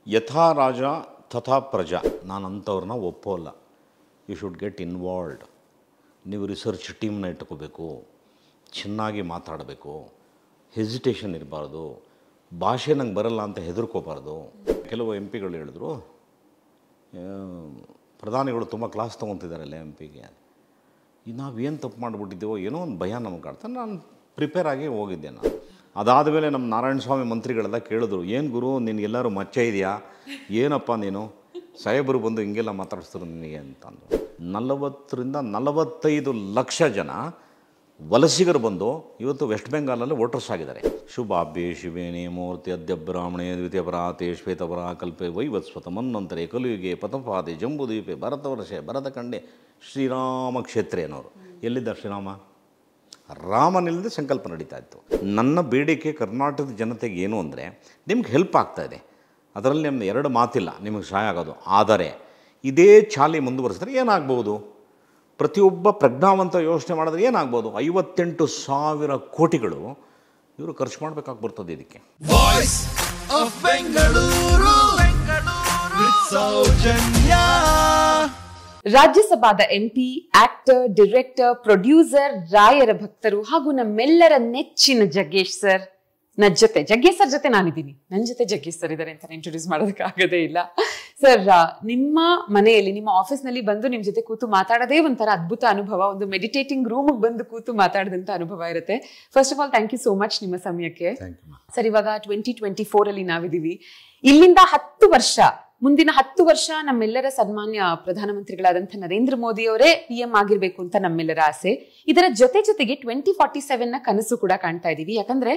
ಯಥಾ ರಾಜ ತಥಾ ಪ್ರಜಾ. ನಾನು ಅಂಥವ್ರನ್ನ ಒಪ್ಪೋಲ್ಲ. You should get involved. ನೀವು ರಿಸರ್ಚ್ ಟೀಮ್ನ ಇಟ್ಕೋಬೇಕು, ಚೆನ್ನಾಗಿ ಮಾತಾಡಬೇಕು, ಹೆಸಿಟೇಷನ್ ಇರಬಾರ್ದು, ಭಾಷೆ ನಂಗೆ ಬರಲ್ಲ ಅಂತ ಹೆದರ್ಕೋಬಾರ್ದು. ಕೆಲವು ಎಂ ಪಿಗಳು ಹೇಳಿದ್ರು, ಪ್ರಧಾನಿಗಳು ತುಂಬ ಕ್ಲಾಸ್ ತೊಗೊತಿದ್ದಾರಲ್ಲ ಎಂ ಪಿಗೆ, ನಾವೇನು ತಪ್ಪು ಮಾಡಿಬಿಟ್ಟಿದ್ದೇವೋ ಏನೋ ಒಂದು ಭಯ ನಮಗೆ ಕಾಡ್ತಾನೆ. ನಾನು ಪ್ರಿಪೇರ್ ಆಗಿ ಹೋಗಿದ್ದೆ. ನಾನು ಅದಾದಮೇಲೆ ನಮ್ಮ ನಾರಾಯಣ ಸ್ವಾಮಿ ಮಂತ್ರಿಗಳೆಲ್ಲ ಕೇಳಿದ್ರು, ಏನು ಗುರು ನಿನಗೆಲ್ಲರೂ ಮಚ್ಚೆ ಇದೆಯಾ, ಏನಪ್ಪ ನೀನು ಸಾಹೇಬರು ಬಂದು ಹಿಂಗೆಲ್ಲ ಮಾತಾಡಿಸ್ತಾರೆ ನಿನಗೆ ಅಂತಂದು. 40-45 ಲಕ್ಷ ಜನ ವಲಸಿಗರು ಬಂದು ಇವತ್ತು ವೆಸ್ಟ್ ಬೆಂಗಾಲಲ್ಲಿ ವೋಟರ್ಸ್ ಆಗಿದ್ದಾರೆ. ಶುಭಾಭ್ಯೆ ಶಿವೇನೇ ಮೂರ್ತಿ ಅದ್ಯ ಬ್ರಾಹ್ಮಣೇ ದ್ವಿತೀಯಪರಾತೆ ಶ್ವೇತಪರ ಕಲ್ಪೆ ವೈವತ್ಸ್ವತ ಮನ್ನಂತರೆ ಕಲಿಯುಗೆ ಪಥಪಾದೆ ಜಂಬುದ್ವೀಪೆ ಭರತವರ್ಷೆ ಭರತಖಂಡೆ ಶ್ರೀರಾಮ ಕ್ಷೇತ್ರೇ ಅನ್ನೋರು. ಎಲ್ಲಿದ್ದ ಶ್ರೀರಾಮ? ರಾಮನಿಲ್ಲದೆ ಸಂಕಲ್ಪ ನಡೀತಾ ಇತ್ತು. ನನ್ನ ಬೇಡಿಕೆ ಕರ್ನಾಟಕದ ಜನತೆಗೆ ಏನು ಅಂದರೆ, ನಿಮ್ಗೆ ಹೆಲ್ಪ್ ಆಗ್ತಾಯಿದೆ, ಅದರಲ್ಲಿ ನಮ್ಮದು ಎರಡು ಮಾತಿಲ್ಲ, ನಿಮಗೆ ಸಹಾಯ ಆಗೋದು. ಆದರೆ ಇದೇ ಚಾಲಿ ಮುಂದುವರಿಸಿದ್ರೆ ಏನಾಗ್ಬೋದು? ಪ್ರತಿಯೊಬ್ಬ ಪ್ರಜ್ಞಾವಂತ ಯೋಚನೆ ಮಾಡಿದ್ರೆ ಏನಾಗ್ಬೋದು? 58,000 ಕೋಟಿಗಳು ಇವರು ಖರ್ಚು ಮಾಡಬೇಕಾಗಿ ಬರ್ತದೆ ಇದಕ್ಕೆ. ವಾಯ್ಸ್ ಆಫ್ ಬೆಂಗಳೂರು, ಸೌಜನ್ಯ. ರಾಜ್ಯಸಭಾದ ಎಂಪಿ, ಆಕ್ಟರ್, ಡೈರೆಕ್ಟರ್, ಪ್ರೊಡ್ಯೂಸರ್, ರಾಯರ ಭಕ್ತರು ಹಾಗೂ ನಮ್ಮೆಲ್ಲರ ನೆಚ್ಚಿನ ಜಗ್ಗೇಶ್ ಸರ್ ನನ್ನ ಜೊತೆ, ಜಗ್ಗೇಶ್ ಸರ್ ಜೊತೆ ನಾನಿದ್ದೀನಿ, ನನ್ನ ಜೊತೆ ಜಗ್ಗೇಶ್ ಸರ್ ಇದ್ದಾರೆ ಅಂತ ಇಂಟ್ರೊಡ್ಯೂಸ್ ಮಾಡೋದಕ್ಕಾಗದೇ ಇಲ್ಲ. ಸರ್, ನಿಮ್ಮ ಮನೆಯಲ್ಲಿ, ನಿಮ್ಮ ಆಫೀಸ್ನಲ್ಲಿ ಬಂದು ನಿಮ್ಮ ಜೊತೆ ಕೂತು ಮಾತಾಡೋದೇ ಒಂಥರ ಅದ್ಭುತ ಅನುಭವ. ಒಂದು ಮೆಡಿಟೇಟಿಂಗ್ ರೂಮ್ಗೆ ಬಂದು ಕೂತು ಮಾತಾಡಿದಂಥ ಅನುಭವ ಇರುತ್ತೆ. First of all thank you so much ನಿಮ್ಮ ಸಮಯಕ್ಕೆ. ಸರ್, ಇವಾಗ 2024 ಅಲ್ಲಿ ನಾವಿದ್ದೀವಿ. ಇಲ್ಲಿಂದ 10 ವರ್ಷ, ಮುಂದಿನ 10 ವರ್ಷ ನಮ್ಮೆಲ್ಲರ ಸನ್ಮಾನ್ಯ ಪ್ರಧಾನಮಂತ್ರಿಗಳಾದಂಥ ನರೇಂದ್ರ ಮೋದಿ ಅವರೇ PM ಆಗಿರ್ಬೇಕು ಅಂತ ನಮ್ಮೆಲ್ಲರ ಆಸೆ. ಇದರ ಜೊತೆಗೆ 2047 ನ ಕನಸು ಕೂಡ ಕಾಣ್ತಾ ಇದೀವಿ. ಯಾಕಂದ್ರೆ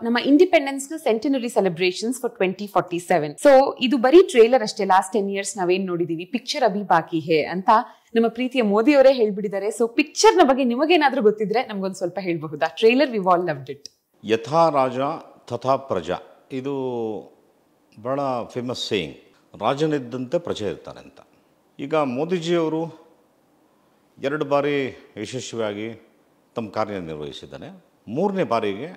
ನಮ್ಮ ಇಂಡಿಪೆಂಡೆನ್ಸ್ ನ ಸೆಂಟಿನರಿ ಸೆಲೆಬ್ರೇಷನ್ಸ್ ಫಾರ್ 2047. ಸೊ ಇದು ಬರೀ ಟ್ರೇಲರ್ ಅಷ್ಟೇ. ಲಾಸ್ಟ್ 10 years ನಾವೇನ್ ನೋಡಿದೀವಿ, ಪಿಕ್ಚರ್ ಅಭಿ ಬಾಕಿ ಹೇ ಅಂತ ನಮ್ಮ ಪ್ರೀತಿಯ ಮೋದಿ ಅವರೇ ಹೇಳ್ಬಿಟ್ಟಿದ್ದಾರೆ. ಸೊ ಪಿಕ್ಚರ್ ನ ಬಗ್ಗೆ ನಿಮಗೇನಾದ್ರೂ ಗೊತ್ತಿದ್ರೆ ನಮ್ಗೊಂದು ಸ್ವಲ್ಪ ಹೇಳ್ಬಹುದಾ? Trailer we all loved it. ಯಥಾ ರಾಜ ತಥಾ ಪ್ರಜಾ, ಇದು ಭಾಳ ಫೇಮಸ್ ಸೇಯಿಂಗ್. ರಾಜನಿದ್ದಂತೆ ಪ್ರಜೆ ಇರ್ತಾರೆ ಅಂತ. ಈಗ ಮೋದಿಜಿಯವರು 2 ಬಾರಿ ಯಶಸ್ವಿಯಾಗಿ ತಮ್ಮ ಕಾರ್ಯನಿರ್ವಹಿಸಿದ್ದಾರೆ. 3ನೇ ಬಾರಿಗೆ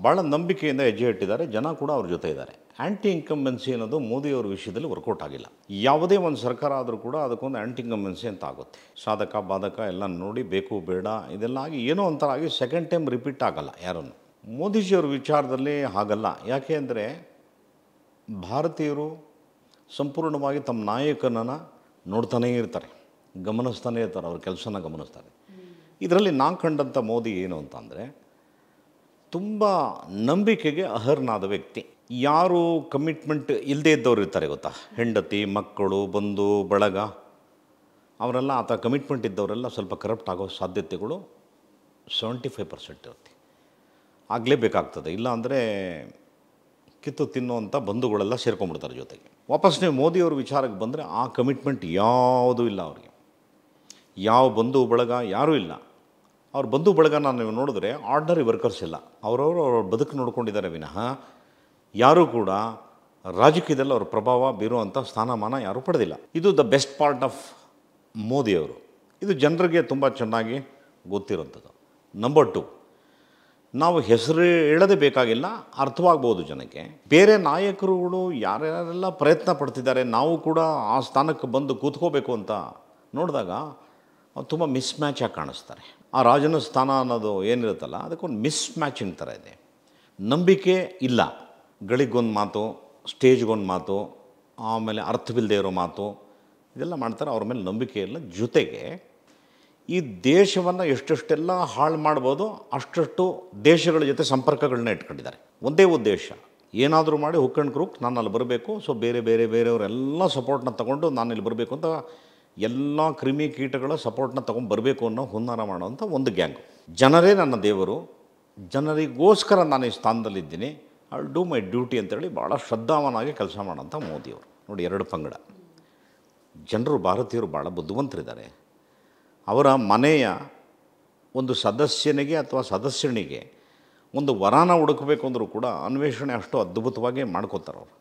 ಭಾಳ ನಂಬಿಕೆಯಿಂದ ಹೆಜ್ಜೆ ಇಟ್ಟಿದ್ದಾರೆ. ಜನ ಕೂಡ ಅವ್ರ ಜೊತೆ ಇದ್ದಾರೆ. ಆ್ಯಂಟಿ ಇನ್ಕಂಬೆನ್ಸಿ ಅನ್ನೋದು ಮೋದಿಯವ್ರ ವಿಷಯದಲ್ಲಿ ವರ್ಕೌಟ್ ಆಗಿಲ್ಲ. ಯಾವುದೇ ಒಂದು ಸರ್ಕಾರ ಆದರೂ ಕೂಡ ಅದಕ್ಕೊಂದು ಆ್ಯಂಟಿ ಇನ್ಕಂಬೆನ್ಸಿ ಅಂತ ಆಗುತ್ತೆ. ಸಾಧಕ ಬಾಧಕ ಎಲ್ಲ ನೋಡಿ, ಬೇಕು ಬೇಡ ಇದೆಲ್ಲ ಆಗಿ ಏನೋ ಒಂಥರ ಆಗಿ ಸೆಕೆಂಡ್ ಟೈಮ್ ರಿಪೀಟ್ ಆಗಲ್ಲ ಯಾರನ್ನು. ಮೋದಿಜಿಯವ್ರ ವಿಚಾರದಲ್ಲಿ ಹಾಗಲ್ಲ. ಯಾಕೆ ಅಂದರೆ ಭಾರತೀಯರು ಸಂಪೂರ್ಣವಾಗಿ ತಮ್ಮ ನಾಯಕನನ್ನು ನೋಡ್ತಾನೇ ಇರ್ತಾರೆ, ಗಮನಿಸ್ತಾನೇ ಇರ್ತಾರೆ, ಅವ್ರ ಕೆಲಸನ ಗಮನಿಸ್ತಾರೆ. ಇದರಲ್ಲಿ ನಾನು ಕಂಡಂಥ ಮೋದಿ ಏನು ಅಂತಂದರೆ, ತುಂಬ ನಂಬಿಕೆಗೆ ಅರ್ಹನಾದ ವ್ಯಕ್ತಿ. ಯಾರು ಕಮಿಟ್ಮೆಂಟ್ ಇಲ್ಲದೇ ಇದ್ದವ್ರು ಇರ್ತಾರೆ ಗೊತ್ತಾ, ಹೆಂಡತಿ ಮಕ್ಕಳು ಬಂಧು ಬಳಗ, ಅವರೆಲ್ಲ ಆತ ಕಮಿಟ್ಮೆಂಟ್ ಇದ್ದವರೆಲ್ಲ ಸ್ವಲ್ಪ ಕರಪ್ಟ್ ಆಗೋ ಸಾಧ್ಯತೆಗಳು 75% ಇರುತ್ತೆ. ಆಗಲೇಬೇಕಾಗ್ತದೆ. ಇಲ್ಲ ಅಂದರೆ ಕಿತ್ತು ತಿನ್ನುವಂಥ ಬಂಧುಗಳೆಲ್ಲ ಸೇರ್ಕೊಂಡ್ಬಿಡ್ತಾರೆ ಜೊತೆಗೆ. ವಾಪಸ್ ನೀವು ಮೋದಿಯವ್ರ ವಿಚಾರಕ್ಕೆ ಬಂದರೆ ಆ ಕಮಿಟ್ಮೆಂಟ್ ಯಾವುದೂ ಇಲ್ಲ ಅವ್ರಿಗೆ. ಯಾವ ಬಂಧು ಬಳಗ ಯಾರೂ ಇಲ್ಲ. ಅವ್ರ ಬಂಧು ಬಳಗನ ನೀವು ನೋಡಿದ್ರೆ ಆರ್ಡಿನರಿ ವರ್ಕರ್ಸ್ ಇಲ್ಲ. ಅವರವರು ಅವ್ರ ಬದುಕು ನೋಡ್ಕೊಂಡಿದ್ದಾರೆ ವಿನಃ ಯಾರೂ ಕೂಡ ರಾಜಕೀಯದಲ್ಲಿ ಅವ್ರ ಪ್ರಭಾವ ಬೀರುವಂಥ ಸ್ಥಾನಮಾನ ಯಾರೂ ಪಡೆದಿಲ್ಲ. ಇದು ದ ಬೆಸ್ಟ್ ಪಾರ್ಟ್ ಆಫ್ ಮೋದಿಯವರು. ಇದು ಜನರಿಗೆ ತುಂಬ ಚೆನ್ನಾಗಿ ಗೊತ್ತಿರೋಂಥದ್ದು. ನಂಬರ್ 2, ನಾವು ಹೆಸರು ಹೇಳೋದೇ ಬೇಕಾಗಿಲ್ಲ, ಅರ್ಥವಾಗ್ಬೋದು ಜನಕ್ಕೆ. ಬೇರೆ ನಾಯಕರುಗಳು ಯಾರ್ಯಾರೆಲ್ಲ ಪ್ರಯತ್ನ ಪಡ್ತಿದ್ದಾರೆ, ನಾವು ಕೂಡ ಆ ಸ್ಥಾನಕ್ಕೆ ಬಂದು ಕೂತ್ಕೋಬೇಕು ಅಂತ ನೋಡಿದಾಗ ತುಂಬ ಮಿಸ್ ಮ್ಯಾಚ್ ಆಗಿ ಕಾಣಿಸ್ತಾರೆ. ಆ ರಾಜನ ಸ್ಥಾನ ಅನ್ನೋದು ಏನಿರುತ್ತಲ್ಲ, ಅದಕ್ಕೊಂದು ಮಿಸ್ ಮ್ಯಾಚಿಂಗ್ ಥರ ಇದೆ. ನಂಬಿಕೆ ಇಲ್ಲ. ಗಳಿಗೊಂದು ಮಾತು, ಸ್ಟೇಜ್ಗೊಂದು ಮಾತು, ಆಮೇಲೆ ಅರ್ಥವಿಲ್ಲದೆ ಇರೋ ಮಾತು, ಇದೆಲ್ಲ ಮಾಡ್ತಾರೆ. ಅವ್ರ ಮೇಲೆ ನಂಬಿಕೆ ಇಲ್ಲ. ಜೊತೆಗೆ ಈ ದೇಶವನ್ನು ಎಷ್ಟೆಷ್ಟೆಲ್ಲ ಹಾಳು ಮಾಡ್ಬೋದು ಅಷ್ಟು ದೇಶಗಳ ಜೊತೆ ಸಂಪರ್ಕಗಳನ್ನ ಇಟ್ಕೊಂಡಿದ್ದಾರೆ. ಒಂದೇ ಉದ್ದೇಶ, ಏನಾದರೂ ಮಾಡಿ ಹುಕ್ಕಂಡ್ ಕ್ರೂಕ್ ನಾನು ಅಲ್ಲಿ ಬರಬೇಕು, ಸೊ ಬೇರೆಯವರೆಲ್ಲ ಸಪೋರ್ಟ್ನ ತೊಗೊಂಡು ನಾನು ಇಲ್ಲಿ ಬರಬೇಕು ಅಂತ ಎಲ್ಲ ಕ್ರಿಮಿ ಕೀಟಗಳ ಸಪೋರ್ಟ್ನ ತೊಗೊಂಡು ಬರಬೇಕು ಅನ್ನೋ ಹುನ್ನಾರ ಮಾಡೋವಂಥ ಒಂದು ಗ್ಯಾಂಗು. ಜನರೇ ನನ್ನ ದೇವರು, ಜನರಿಗೋಸ್ಕರ ನಾನು ಈ ಸ್ಥಾನದಲ್ಲಿದ್ದೀನಿ, I will do my duty ಅಂತೇಳಿ ಭಾಳ ಶ್ರದ್ಧಾವನಾಗಿ ಕೆಲಸ ಮಾಡೋಂಥ ಮೋದಿಯವರು. ನೋಡಿ, 2 ಪಂಗಡ ಜನರು. ಭಾರತೀಯರು ಭಾಳ ಬುದ್ಧಿವಂತರಿದ್ದಾರೆ. ಅವರ ಮನೆಯ ಒಂದು ಸದಸ್ಯನಿಗೆ ಅಥವಾ ಸದಸ್ಯನಿಗೆ ಒಂದು ವರಾನ ಹುಡುಕಬೇಕು ಅಂದರೂ ಕೂಡ ಅನ್ವೇಷಣೆ ಅಷ್ಟು ಅದ್ಭುತವಾಗಿ ಮಾಡ್ಕೋತಾರೆ ಅವರು.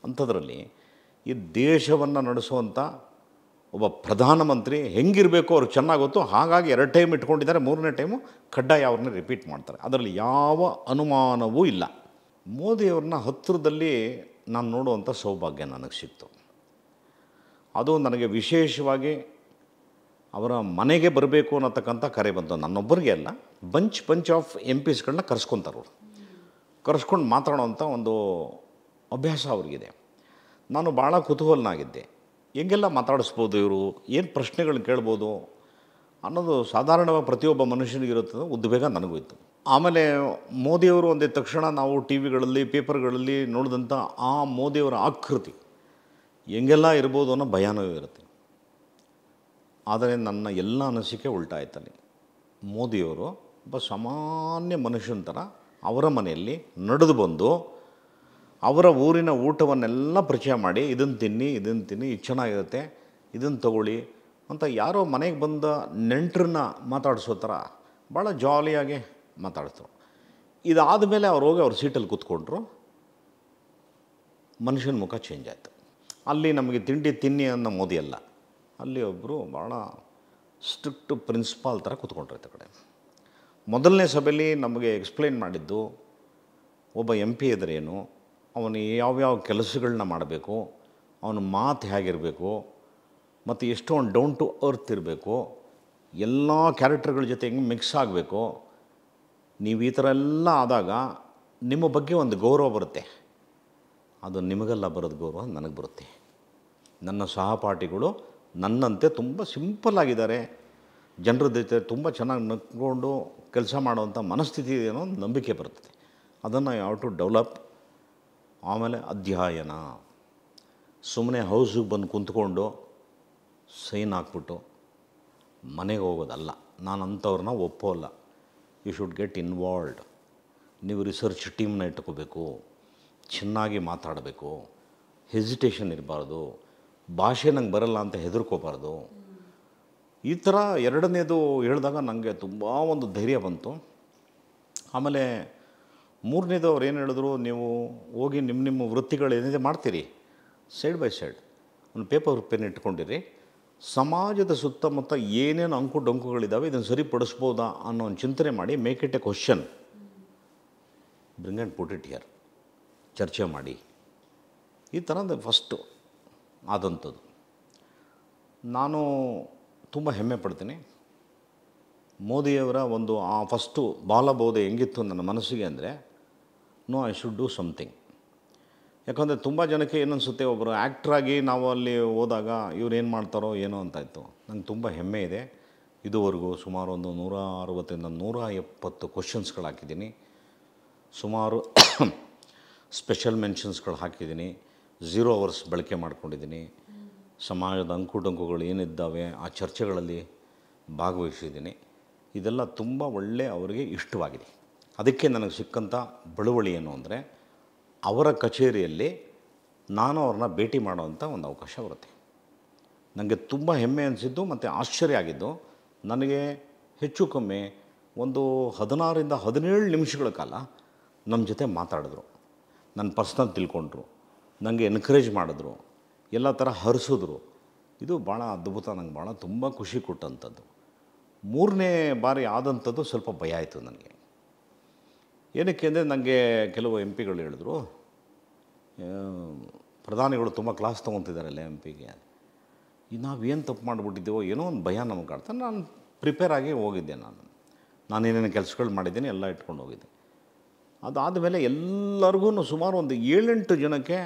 ಅಂಥದ್ರಲ್ಲಿ ಈ ದೇಶವನ್ನು ನಡೆಸುವಂಥ ಒಬ್ಬ ಪ್ರಧಾನಮಂತ್ರಿ ಹೆಂಗಿರಬೇಕು ಅವ್ರಿಗೆ ಚೆನ್ನಾಗಿ ಗೊತ್ತು. ಹಾಗಾಗಿ 2 ಟೈಮ್ ಇಟ್ಕೊಂಡಿದ್ದಾರೆ. 3ನೇ ಟೈಮು ಕಡ್ಡಾಯ ಅವ್ರನ್ನ ರಿಪೀಟ್ ಮಾಡ್ತಾರೆ. ಅದರಲ್ಲಿ ಯಾವ ಅನುಮಾನವೂ ಇಲ್ಲ. ಮೋದಿಯವ್ರನ್ನ ಹತ್ತಿರದಲ್ಲಿ ನಾನು ನೋಡುವಂಥ ಸೌಭಾಗ್ಯ ನನಗೆ ಸಿಕ್ತು. ಅದು ನನಗೆ ವಿಶೇಷವಾಗಿ ಅವರ ಮನೆಗೆ ಬರಬೇಕು ಅನ್ನತಕ್ಕಂಥ ಕರೆ ಬಂತು. ನನ್ನೊಬ್ಬರಿಗೆ ಅಲ್ಲ, ಬಂಚ್ ಆಫ್ MPsಗಳನ್ನ ಕರೆಸ್ಕೊತಾರೆ ಅವರು. ಕರೆಸ್ಕೊಂಡು ಮಾತಾಡೋವಂಥ ಒಂದು ಅಭ್ಯಾಸ ಅವ್ರಿಗಿದೆ. ನಾನು ಭಾಳ ಕುತೂಹಲನಾಗಿದ್ದೆ. ಹೆಂಗೆಲ್ಲ ಮಾತಾಡಿಸ್ಬೋದು ಇವರು, ಏನು ಪ್ರಶ್ನೆಗಳನ್ನ ಕೇಳ್ಬೋದು ಅನ್ನೋದು ಸಾಧಾರಣವಾಗಿ ಪ್ರತಿಯೊಬ್ಬ ಮನುಷ್ಯನಿಗಿರುತ್ತದೆ. ಉದ್ವೇಗ ನನಗೂ ಇತ್ತು. ಆಮೇಲೆ ಮೋದಿಯವರು ಅಂದಿದ ತಕ್ಷಣ ನಾವು ಟಿ ವಿಗಳಲ್ಲಿ ಪೇಪರ್ಗಳಲ್ಲಿ ನೋಡಿದಂಥ ಆ ಮೋದಿಯವರ ಆಕೃತಿ ಹೆಂಗೆಲ್ಲ ಇರ್ಬೋದು ಅನ್ನೋ ಭಯಾನೂ ಇರುತ್ತೆ. ಆದರೆ ನನ್ನ ಎಲ್ಲ ಅನಿಸಿಕೆ ಉಲ್ಟಾಯ್ತಲ್ಲಿ. ಮೋದಿಯವರು ಒಬ್ಬ ಸಾಮಾನ್ಯ ಮನುಷ್ಯನ ಥರ ಅವರ ಮನೆಯಲ್ಲಿ ನಡೆದು ಬಂದು ಅವರ ಊರಿನ ಊಟವನ್ನೆಲ್ಲ ಪರಿಚಯ ಮಾಡಿ, ಇದನ್ನು ತಿನ್ನಿ ಇದು ಚೆನ್ನಾಗಿರುತ್ತೆ, ಇದನ್ನು ತಗೊಳ್ಳಿ ಅಂತ ಯಾರೋ ಮನೆಗೆ ಬಂದ ನೆಂಟರನ್ನ ಮಾತಾಡಿಸೋ ಥರ ಭಾಳ ಜಾಲಿಯಾಗಿ ಮಾತಾಡ್ತರು. ಇದಾದ ಮೇಲೆ ಅವ್ರು ಹೋಗಿ ಅವ್ರ ಸೀಟಲ್ಲಿ ಕೂತ್ಕೊಂಡ್ರು. ಮನುಷ್ಯನ ಮುಖ ಚೇಂಜ್ ಆಯಿತು. ಅಲ್ಲಿ ನಮಗೆ ತಿಂಡಿ ತಿನ್ನಿ ಅನ್ನೋ ಮೋದಿ ಅಲ್ಲ, ಅಲ್ಲಿ ಒಬ್ಬರು ಭಾಳ ಸ್ಟ್ರಿಕ್ಟ್ ಪ್ರಿನ್ಸಿಪಾಲ್ ಥರ ಕೂತ್ಕೊಂಡ್ರೈತೆ ಕಡೆ. ಮೊದಲನೇ ಸಭೆಯಲ್ಲಿ ನಮಗೆ ಎಕ್ಸ್ಪ್ಲೈನ್ ಮಾಡಿದ್ದು ಒಬ್ಬ MP ಎದುರೇನು, ಅವನು ಯಾವ್ಯಾವ ಕೆಲಸಗಳನ್ನ ಮಾಡಬೇಕು, ಅವನ ಮಾತು ಹೇಗಿರಬೇಕು, ಮತ್ತು ಎಷ್ಟೊಂದು ಡೌನ್ ಟು ಅರ್ತ್ ಇರಬೇಕು, ಎಲ್ಲ ಕ್ಯಾರೆಕ್ಟರ್ಗಳ ಜೊತೆ ಹೆಂಗೆ ಮಿಕ್ಸ್ ಆಗಬೇಕು. ನೀವು ಈ ಥರ ಎಲ್ಲ ಆದಾಗ ನಿಮ್ಮ ಬಗ್ಗೆ ಒಂದು ಗೌರವ ಬರುತ್ತೆ. ಅದು ನಿಮಗೆಲ್ಲ ಬರೋದು ಗೌರವ ನನಗೆ ಬರುತ್ತೆ. ನನ್ನ ಸಹಪಾಠಿಗಳು ನನ್ನಂತೆ ತುಂಬ ಸಿಂಪಲ್ಲಾಗಿದ್ದಾರೆ, ಜನರ ಜೊತೆ ತುಂಬ ಚೆನ್ನಾಗಿ ನಕ್ಕೊಂಡು ಕೆಲಸ ಮಾಡುವಂಥ ಮನಸ್ಥಿತಿ ಏನೋ ಒಂದು ನಂಬಿಕೆ ಬರ್ತದೆ. ಅದನ್ನು ಯಾವ ಟು ಡೆವಲಪ್. ಆಮೇಲೆ ಅಧ್ಯಯನ. ಸುಮ್ಮನೆ ಹೌಸಿಗೆ ಬಂದು ಕುಂತ್ಕೊಂಡು ಸೈನ್ ಹಾಕ್ಬಿಟ್ಟು ಮನೆಗೆ ಹೋಗೋದಲ್ಲ. ನಾನು ಅಂಥವ್ರನ್ನ ಒಪ್ಪೋಲ್ಲ. You should get involved. ನೀವು ರಿಸರ್ಚ್ ಟೀಮ್ನ ಇಟ್ಕೋಬೇಕು, ಚೆನ್ನಾಗಿ ಮಾತಾಡಬೇಕು, ಹೆಸಿಟೇಷನ್ ಇರಬಾರ್ದು, ಭಾಷೆ ನಂಗೆ ಬರಲ್ಲ ಅಂತ ಹೆದರ್ಕೋಬಾರ್ದು. ಈ ಥರ ಎರಡನೇದು ಹೇಳಿದಾಗ ನನಗೆ ತುಂಬ ಒಂದು ಧೈರ್ಯ ಬಂತು. ಆಮೇಲೆ ಮೂರನೇದು ಅವ್ರು ಏನು ಹೇಳಿದ್ರು, ನೀವು ಹೋಗಿ ನಿಮ್ಮ ವೃತ್ತಿಗಳು ಏನಿದೆ ಮಾಡ್ತೀರಿ, ಸೈಡ್ ಬೈ ಸೈಡ್ ಒಂದು ಪೇಪರ್ ಪೆನ್ ಇಟ್ಕೊಂಡಿರಿ, ಸಮಾಜದ ಸುತ್ತಮುತ್ತ ಏನೇನು ಅಂಕು ಡೊಂಕುಗಳಿದ್ದಾವೆ ಇದನ್ನು ಸರಿಪಡಿಸ್ಬೋದಾ ಅನ್ನೋ ಒಂದು ಚಿಂತನೆ ಮಾಡಿ, make it A question, bring and put it here, ಚರ್ಚೆ ಮಾಡಿ. ಈ ಥರದ ಫಸ್ಟು ಆದಂಥದ್ದು. ನಾನು ತುಂಬ ಹೆಮ್ಮೆ ಪಡ್ತೀನಿ. ಮೋದಿಯವರ ಒಂದು ಆ ಫಸ್ಟು ಬಾಲಬೋಧೆ ಹೆಂಗಿತ್ತು ನನ್ನ ಮನಸ್ಸಿಗೆ ಅಂದರೆ, no I should do something. ಯಾಕಂದರೆ ತುಂಬ ಜನಕ್ಕೆ ಏನನ್ಸುತ್ತೆ, ಒಬ್ಬರು ಆ್ಯಕ್ಟ್ರಾಗಿ ನಾವು ಅಲ್ಲಿ ಹೋದಾಗ ಇವ್ರು ಏನು ಮಾಡ್ತಾರೋ ಏನೋ ಅಂತಾಯಿತು. ನಂಗೆ ತುಂಬ ಹೆಮ್ಮೆ ಇದೆ. ಇದುವರೆಗೂ ಸುಮಾರು ಒಂದು 160ರಿಂದ 170 ಕ್ವಶನ್ಸ್ಗಳು ಹಾಕಿದ್ದೀನಿ. ಸುಮಾರು ಸ್ಪೆಷಲ್ ಮೆನ್ಷನ್ಸ್ಗಳು ಹಾಕಿದ್ದೀನಿ. 0 ಅವರ್ಸ್ ಬಳಕೆ ಮಾಡ್ಕೊಂಡಿದ್ದೀನಿ. ಸಮಾಜದ ಅಂಕುಡೊಂಕುಗಳು ಏನಿದ್ದಾವೆ ಆ ಚರ್ಚೆಗಳಲ್ಲಿ ಭಾಗವಹಿಸಿದ್ದೀನಿ. ಇದೆಲ್ಲ ತುಂಬ ಒಳ್ಳೆ ಅವರಿಗೆ ಇಷ್ಟವಾಗಿದೆ. ಅದಕ್ಕೆ ನನಗೆ ಸಿಕ್ಕಂಥ ಬಳುವಳಿ ಏನು ಅಂದರೆ, ಅವರ ಕಚೇರಿಯಲ್ಲಿ ನಾನು ಅವ್ರನ್ನ ಭೇಟಿ ಮಾಡೋವಂಥ ಒಂದು ಅವಕಾಶ ಬರುತ್ತೆ. ನನಗೆ ತುಂಬ ಹೆಮ್ಮೆ ಅನಿಸಿದ್ದು ಮತ್ತು ಆಶ್ಚರ್ಯ ಆಗಿದ್ದು, ನನಗೆ ಹೆಚ್ಚು ಕಮ್ಮಿ ಒಂದು 16ರಿಂದ 17 ನಿಮಿಷಗಳ ಕಾಲ ನಮ್ಮ ಜೊತೆ ಮಾತಾಡಿದ್ರು. ನನ್ನ ಪರ್ಸ್ನಲ್ ತಿಳ್ಕೊಂಡ್ರು, ನನಗೆ ಎನ್ಕರೇಜ್ ಮಾಡಿದ್ರು, ಎಲ್ಲ ಥರ ಹರಿಸಿದ್ರು. ಇದು ಭಾಳ ಅದ್ಭುತ. ನಂಗೆ ಭಾಳ ತುಂಬ ಖುಷಿ ಕೊಟ್ಟಂಥದ್ದು. ಮೂರನೇ ಬಾರಿ ಆದಂಥದ್ದು ಸ್ವಲ್ಪ ಭಯ ಆಯಿತು ನನಗೆ. ಏನಕ್ಕೆ ಅಂದರೆ, ನನಗೆ ಕೆಲವು MPಗಳು ಹೇಳಿದ್ರು, ಪ್ರಧಾನಿಗಳು ತುಂಬ ಕ್ಲಾಸ್ ತೊಗೊತಿದ್ದಾರಲ್ಲ MPಗೆ, ನಾವೇನು ತಪ್ಪು ಮಾಡಿಬಿಟ್ಟಿದ್ದೇವೋ ಏನೋ ಒಂದು ಭಯ ನಮಗೆ ಕಾಡ್ತಾ. ನಾನು ಪ್ರಿಪೇರ್ ಆಗಿ ಹೋಗಿದ್ದೆ. ನಾನೇನೇನು ಕೆಲಸಗಳು ಮಾಡಿದ್ದೀನಿ ಎಲ್ಲ ಇಟ್ಕೊಂಡು ಹೋಗಿದ್ದೆ. ಅದಾದಮೇಲೆ ಎಲ್ಲರಿಗೂ ಸುಮಾರು ಒಂದು 7-8 ಜನಕ್ಕೆ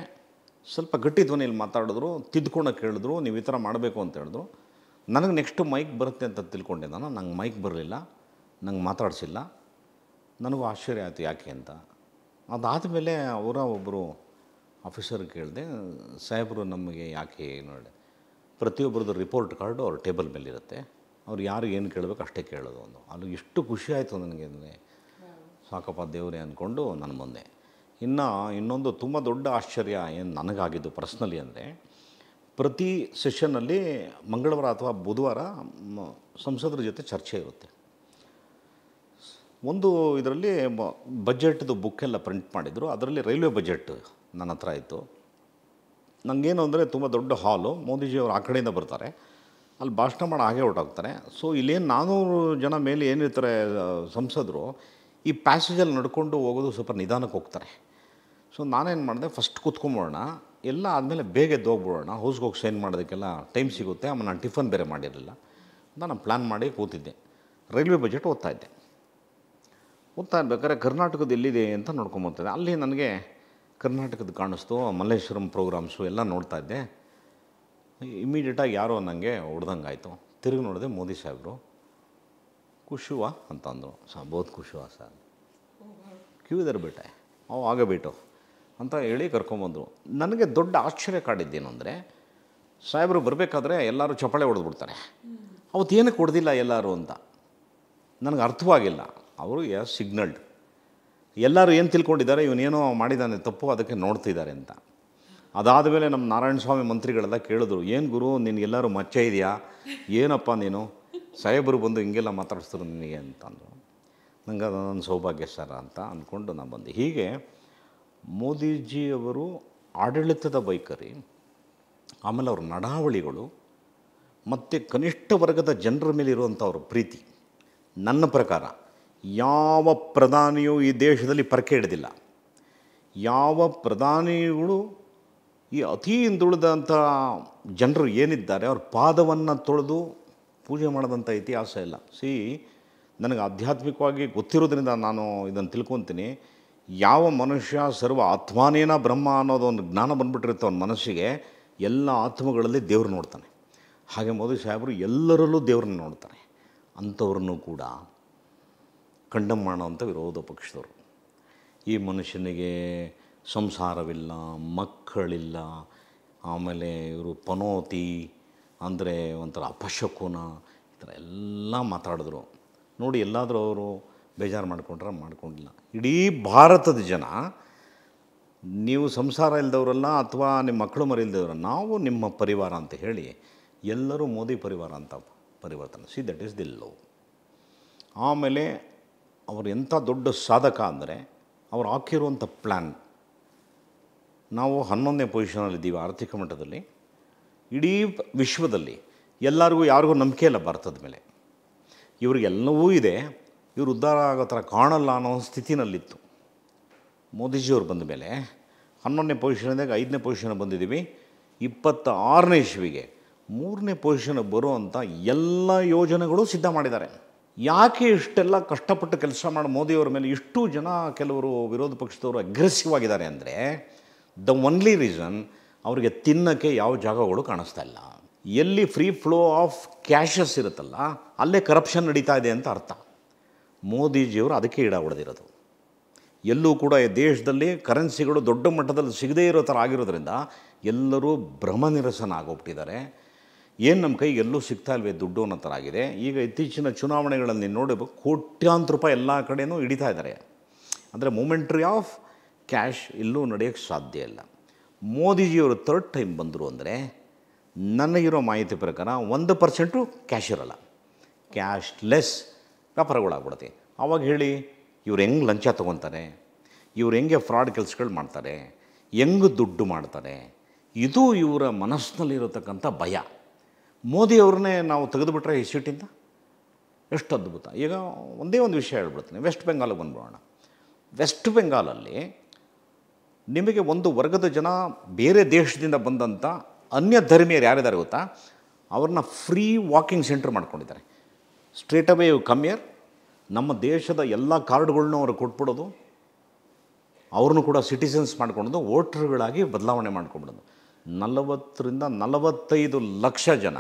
ಸ್ವಲ್ಪ ಗಟ್ಟಿ ಧ್ವನಿಯಲ್ಲಿ ಮಾತಾಡಿದ್ರು, ತಿದ್ದುಕೊಂಡೋಗಿ ಕೇಳಿದ್ರು, ನೀವು ಈ ಥರ ಮಾಡಬೇಕು ಅಂತ ಹೇಳಿದ್ರು. ನನಗೆ ನೆಕ್ಸ್ಟು ಮೈಕ್ ಬರುತ್ತೆ ಅಂತ ತಿಳ್ಕೊಂಡೆ ನಾನು. ನಂಗೆ ಮೈಕ್ ಬರಲಿಲ್ಲ, ನಂಗೆ ಮಾತಾಡಿಸಿಲ್ಲ. ನನಗೂ ಆಶ್ಚರ್ಯ ಆಯಿತು ಯಾಕೆ ಅಂತ. ಅದಾದಮೇಲೆ ಅವರ ಒಬ್ಬರು ಆಫೀಸರ್ಗೆ ಕೇಳಿದೆ, ಸಾಹೇಬರು ನಮಗೆ ಯಾಕೆ ನೋಡಿ, ಪ್ರತಿಯೊಬ್ಬರದ್ದು ರಿಪೋರ್ಟ್ ಕಾರ್ಡು ಅವ್ರ ಟೇಬಲ್ ಮೇಲಿರುತ್ತೆ, ಅವ್ರು ಯಾರು ಏನು ಕೇಳಬೇಕು ಅಷ್ಟೇ ಕೇಳೋದು. ಅಲ್ಲಿ ಎಷ್ಟು ಖುಷಿ ಆಯಿತು ನನಗೆ ಅಂದರೆ, ಸಾಕಪ್ಪ ದೇವರೇ ಅಂದ್ಕೊಂಡು ನನ್ನ ಮುಂದೆ. ಇನ್ನೊಂದು ತುಂಬ ದೊಡ್ಡ ಆಶ್ಚರ್ಯ ಏನು ನನಗಾಗಿದ್ದು ಪರ್ಸ್ನಲಿ ಅಂದರೆ, ಪ್ರತಿ ಸೆಷನ್ನಲ್ಲಿ ಮಂಗಳವಾರ ಅಥವಾ ಬುಧವಾರ ಸಂಸದರ ಜೊತೆ ಚರ್ಚೆ ಇರುತ್ತೆ. ಒಂದು ಇದರಲ್ಲಿ ಬಜೆಟ್ದು ಬುಕ್ಕೆಲ್ಲ ಪ್ರಿಂಟ್ ಮಾಡಿದರು. ಅದರಲ್ಲಿ ರೈಲ್ವೆ ಬಜೆಟ್ ನನ್ನ ಹತ್ರ ಇತ್ತು. ನನಗೇನು ಅಂದರೆ, ತುಂಬ ದೊಡ್ಡ ಹಾಲು, ಮೋದಿಜಿಯವರು ಆ ಕಡೆಯಿಂದ ಬರ್ತಾರೆ, ಅಲ್ಲಿ ಭಾಷಣ ಮಾಡಿ ಹಾಗೆ ಹೊರಟೋಗ್ತಾರೆ. ಸೊ ಇಲ್ಲೇನು 400 ಜನ ಮೇಲೆ ಏನಿರ್ತಾರೆ ಸಂಸದರು, ಈ ಪ್ಯಾಸೇಜಲ್ಲಿ ನಡ್ಕೊಂಡು ಹೋಗೋದು ಸ್ವಲ್ಪ ನಿಧಾನಕ್ಕೆ ಹೋಗ್ತಾರೆ. ಸೊ ನಾನೇನು ಮಾಡಿದೆ, ಫಸ್ಟ್ ಕೂತ್ಕೊಂಬೋಣ, ಎಲ್ಲ ಆದಮೇಲೆ ಬೇಗ ಎದ್ದೋಗ್ಬಿಡೋಣ, ಹೌಸ್ಗೆ ಹೋಗಿ ಸೈನ್ ಮಾಡೋದಕ್ಕೆಲ್ಲ ಟೈಮ್ ಸಿಗುತ್ತೆ. ಆಮೇಲೆ ನಾನು ಟಿಫನ್ ಬೇರೆ ಮಾಡಿರಲಿಲ್ಲ ಅಂತ ನಾನು ಪ್ಲ್ಯಾನ್ ಮಾಡಿ ಕೂತಿದ್ದೆ. ರೈಲ್ವೆ ಬಜೆಟ್ ಓದ್ತಾ ಇರ್ಬೇಕಾದ್ರೆ ಕರ್ನಾಟಕದ ಎಲ್ಲಿದೆ ಅಂತ ನೋಡ್ಕೊಂಬರ್ತಿದ್ದೆ. ಅಲ್ಲಿ ನನಗೆ ಕರ್ನಾಟಕದ ಕಾಣಿಸ್ತು, ಮಲ್ಲೇಶ್ವರಂ ಪ್ರೋಗ್ರಾಮ್ಸು ಎಲ್ಲ ನೋಡ್ತಾ ಇದ್ದೆ. ಇಮಿಡಿಯೇಟಾಗಿ ಯಾರೋ ನನಗೆ ಹೊಡ್ದಂಗೆ ಆಯಿತು. ತಿರುಗಿ ನೋಡಿದೆ, ಮೋದಿ ಸಾಹೇಬರು. ಖುಷುವಾ ಅಂತ ಅಂದರು. ಬಹುತ್ ಖುಷುವಾ ಸರ್, ಕ್ಯೂ ಇದರ ಬೇಟೆ ಅವು ಆಗಬೇಟು ಅಂತ ಹೇಳಿ ಕರ್ಕೊಂಬಂದರು. ನನಗೆ ದೊಡ್ಡ ಆಶ್ಚರ್ಯ ಕಾಡಿದ್ದೇನು ಅಂದರೆ, ಸಾಹೇಬರು ಬರಬೇಕಾದ್ರೆ ಎಲ್ಲರೂ ಚಪ್ಪಾಳೆ ಹೊಡೆದ್ಬಿಡ್ತಾರೆ. ಅವತ್ತು ಏನಕ್ಕೆ ಹೊಡೆದಿಲ್ಲ ಎಲ್ಲರೂ ಅಂತ ನನಗೆ ಅರ್ಥವಾಗಿಲ್ಲ. ಅವರು ಸಿಗ್ನಲ್ಡ್, ಎಲ್ಲರೂ ಏನು ತಿಳ್ಕೊಂಡಿದ್ದಾರೆ, ಇವನೇನೋ ಮಾಡಿದ್ದಾನೆ ತಪ್ಪು, ಅದಕ್ಕೆ ನೋಡ್ತಿದ್ದಾರೆ ಅಂತ. ಅದಾದ ಮೇಲೆ ನಮ್ಮ ನಾರಾಯಣ ಸ್ವಾಮಿ ಮಂತ್ರಿಗಳೆಲ್ಲ ಕೇಳಿದ್ರು, ಏನು ಗುರು ನಿನಗೆಲ್ಲರೂ ಮಚ್ಚೆ ಇದೆಯಾ, ಏನಪ್ಪ ನೀನು, ಸಾಹೇಬರು ಬಂದು ಹಿಂಗೆಲ್ಲ ಮಾತಾಡಿಸಿದ್ರು ನಿನಗೆ ಅಂತಂದರು. ನಂಗೆ ಅದು ನನ್ನ ಸೌಭಾಗ್ಯ ಸರ್ ಅಂತ ಅಂದ್ಕೊಂಡು ನಾನು ಬಂದೆ. ಹೀಗೆ ಮೋದಿಜಿಯವರು ಆಡಳಿತದ ವೈಖರಿ, ಆಮೇಲೆ ಅವ್ರ ನಡಾವಳಿಗಳು ಮತ್ತು ಕನಿಷ್ಠ ವರ್ಗದ ಜನರ ಮೇಲೆ ಇರುವಂಥ ಅವ್ರ ಪ್ರೀತಿ, ನನ್ನ ಪ್ರಕಾರ ಯಾವ ಪ್ರಧಾನಿಯೂ ಈ ದೇಶದಲ್ಲಿ ಪರಕೆ ಹಿಡಿದಿಲ್ಲ. ಯಾವ ಪ್ರಧಾನಿಗಳು ಈ ಅತಿ ಹಿಂದುಳಿದಂಥ ಜನರು ಏನಿದ್ದಾರೆ ಅವ್ರ ಪಾದವನ್ನು ತೊಳೆದು ಪೂಜೆ ಮಾಡೋದಂಥ ಇತಿಹಾಸ ಇಲ್ಲ. ನನಗೆ ಆಧ್ಯಾತ್ಮಿಕವಾಗಿ ಗೊತ್ತಿರೋದ್ರಿಂದ ನಾನು ಇದನ್ನು ತಿಳ್ಕೊತೀನಿ. ಯಾವ ಮನುಷ್ಯ ಸರ್ವ ಆತ್ಮಾನೇನ ಬ್ರಹ್ಮ ಅನ್ನೋದು ಒಂದು ಜ್ಞಾನ ಬಂದುಬಿಟ್ಟಿರುತ್ತೆ ಅವನ ಮನಸ್ಸಿಗೆ, ಎಲ್ಲ ಆತ್ಮಗಳಲ್ಲಿ ದೇವ್ರು ನೋಡ್ತಾನೆ. ಹಾಗೆ ಮೋದಿ ಸಾಹೇಬರು ಎಲ್ಲರಲ್ಲೂ ದೇವ್ರನ್ನ ನೋಡ್ತಾರೆ. ಅಂಥವ್ರನ್ನೂ ಕೂಡ ಕಂಡಮ್ ಮಾಡೋವಂಥ ವಿರೋಧ ಪಕ್ಷದವರು. ಈ ಮನುಷ್ಯನಿಗೆ ಸಂಸಾರವಿಲ್ಲ, ಮಕ್ಕಳಿಲ್ಲ, ಆಮೇಲೆ ಇವರು ಪನೋತಿ ಅಂದರೆ ಒಂಥರ ಅಪಶಕುನ, ಈ ಥರ ಎಲ್ಲ ಮಾತಾಡಿದ್ರು. ನೋಡಿ, ಎಲ್ಲಾದರೂ ಅವರು ಬೇಜಾರು ಮಾಡ್ಕೊಂಡಿಲ್ಲ. ಇಡೀ ಭಾರತದ ಜನ, ನೀವು ಸಂಸಾರ ಇಲ್ಲದವರಲ್ಲ ಅಥವಾ ನಿಮ್ಮ ಮಕ್ಕಳು ಮರಿ ಇಲ್ಲದವರಲ್ಲ, ನಾವು ನಿಮ್ಮ ಪರಿವಾರ ಅಂತ ಹೇಳಿ ಎಲ್ಲರೂ ಮೋದಿ ಪರಿವಾರ ಅಂತ ಪರಿವರ್ತನೆ. That is the love. ಆಮೇಲೆ ಅವರು ಎಂಥ ದೊಡ್ಡ ಸಾಧಕ ಅಂದರೆ, ಅವ್ರು ಹಾಕಿರುವಂಥ ಪ್ಲ್ಯಾನ್. ನಾವು 11ನೇ ಪೊಸಿಷನಲ್ಲಿದ್ದೀವಿ ಆರ್ಥಿಕ ಮಟ್ಟದಲ್ಲಿ. ಇಡೀ ವಿಶ್ವದಲ್ಲಿ ಎಲ್ಲರಿಗೂ ಯಾರಿಗೂ ನಂಬಿಕೆ ಇಲ್ಲ ಭಾರತದ ಮೇಲೆ. ಇವ್ರಿಗೆಲ್ಲವೂ ಇದೆ, ಇವರು ಉದ್ಧಾರ ಆಗೋ ಥರ ಕಾಣಲ್ಲ ಅನ್ನೋ ಸ್ಥಿತಿನಲ್ಲಿತ್ತು. ಮೋದಿಜಿಯವ್ರು ಬಂದ ಮೇಲೆ 11ನೇ ಪೊಸಿಷನ್ದಾಗ 5ನೇ ಪೊಸಿಷನ್ ಬಂದಿದ್ದೀವಿ. 26ನೇ ಇಸ್ವಿಗೆ 3ನೇ ಪೊಸಿಷನ್ಗೆ ಬರುವಂಥ ಎಲ್ಲ ಯೋಜನೆಗಳು ಸಿದ್ಧ ಮಾಡಿದ್ದಾರೆ. ಯಾಕೆ ಇಷ್ಟೆಲ್ಲ ಕಷ್ಟಪಟ್ಟು ಕೆಲಸ ಮಾಡಿ ಮೋದಿಯವ್ರ ಮೇಲೆ ಇಷ್ಟು ಜನ, ಕೆಲವರು ವಿರೋಧ ಪಕ್ಷದವರು ಅಗ್ರೆಸಿವ್ ಆಗಿದ್ದಾರೆ ಅಂದರೆ, ದ ಒನ್ಲಿ ರೀಸನ್, ಅವರಿಗೆ ತಿನ್ನೋಕ್ಕೆ ಯಾವ ಜಾಗಗಳು ಕಾಣಿಸ್ತಾ ಇಲ್ಲ. ಎಲ್ಲಿ ಫ್ರೀ ಫ್ಲೋ ಆಫ್ ಕ್ಯಾಶಸ್ ಇರುತ್ತಲ್ಲ, ಅಲ್ಲೇ ಕರಪ್ಷನ್ ನಡೀತಾ ಇದೆ ಅಂತ ಅರ್ಥ. ಮೋದಿಜಿಯವರು ಅದಕ್ಕೆ ಇಡ ಹೊಡೆದಿರೋದು. ಎಲ್ಲೂ ಕೂಡ ಈ ದೇಶದಲ್ಲಿ ಕರೆನ್ಸಿಗಳು ದೊಡ್ಡ ಮಟ್ಟದಲ್ಲಿ ಸಿಗದೇ ಇರೋ ಥರ ಆಗಿರೋದ್ರಿಂದ ಎಲ್ಲರೂ ಭ್ರಮನಿರಸನ ಆಗೋಗ್ಬಿಟ್ಟಿದ್ದಾರೆ. ಏನು ನಮ್ಮ ಕೈಗೆ ಎಲ್ಲೂ ಸಿಗ್ತಾ ಇಲ್ವೇ ದುಡ್ಡು ಅನ್ನೋ ಥರ ಆಗಿದೆ. ಈಗ ಇತ್ತೀಚಿನ ಚುನಾವಣೆಗಳಲ್ಲಿ ನೋಡಬೇಕು, ಕೋಟ್ಯಾಂತರ ರೂಪಾಯಿ ಎಲ್ಲ ಕಡೆಯೂ ಹಿಡಿತಾ ಇದ್ದಾರೆ. ಅಂದರೆ ಮೂಮೆಂಟ್ರಿ ಆಫ್ ಕ್ಯಾಶ್ ಎಲ್ಲೂ ನಡೆಯೋಕ್ಕೆ ಸಾಧ್ಯ ಇಲ್ಲ. ಮೋದಿಜಿಯವರು 3rd ಟೈಮ್ ಬಂದರು ಅಂದರೆ, ನನಗಿರೋ ಮಾಹಿತಿ ಪ್ರಕಾರ 1% ಕ್ಯಾಶ್ ಇರೋಲ್ಲ, ಕ್ಯಾಶ್ಲೆಸ್ ವ್ಯಾಪಾರಗಳಾಗ್ಬಿಡುತ್ತೆ. ಆವಾಗ ಹೇಳಿ, ಇವ್ರು ಹೆಂಗೆ ಲಂಚ ತೊಗೊತಾರೆ, ಇವ್ರು ಹೆಂಗೆ ಫ್ರಾಡ್ ಕೆಲಸಗಳು ಮಾಡ್ತಾರೆ, ಹೆಂಗೆ ದುಡ್ಡು ಮಾಡ್ತಾರೆ, ಇದು ಇವರ ಮನಸ್ಸಿನಲ್ಲಿರತಕ್ಕಂಥ ಭಯ. ಮೋದಿಯವ್ರನ್ನೇ ನಾವು ತೆಗೆದುಬಿಟ್ರೆ ಈ ಸೀಟಿಂದ ಎಷ್ಟು ಅದ್ಭುತ. ಈಗ ಒಂದೇ ಒಂದು ವಿಷಯ ಹೇಳ್ಬಿಡ್ತೀನಿ, ವೆಸ್ಟ್ ಬೆಂಗಾಲಿಗೆ ಬಂದ್ಬಿಡೋಣ. ವೆಸ್ಟ್ ಬೆಂಗಾಲಲ್ಲಿ ನಿಮಗೆ ಒಂದು ವರ್ಗದ ಜನ, ಬೇರೆ ದೇಶದಿಂದ ಬಂದಂಥ ಅನ್ಯ ಧರ್ಮೀಯರು ಯಾರಿದ್ದಾರೆ ಗೊತ್ತಾ, ಅವ್ರನ್ನ ಫ್ರೀ ವಾಕಿಂಗ್ ಸೆಂಟರ್ ಮಾಡ್ಕೊಂಡಿದ್ದಾರೆ. ಸ್ಟ್ರೇಟ್ ಅವೇ ಕಮ್ಮಿಯರ್ ನಮ್ಮ ದೇಶದ ಎಲ್ಲ ಕಾರ್ಡ್ಗಳ್ನೂ ಅವ್ರಿಗೆ ಕೊಟ್ಬಿಡೋದು, ಅವ್ರನ್ನೂ ಕೂಡ ಸಿಟಿಸನ್ಸ್ ಮಾಡ್ಕೊಳೋದು, ವೋಟ್ರ್ಗಳಾಗಿ ಬದಲಾವಣೆ ಮಾಡ್ಕೊಂಬಿಡೋದು. 40-45 ಲಕ್ಷ ಜನ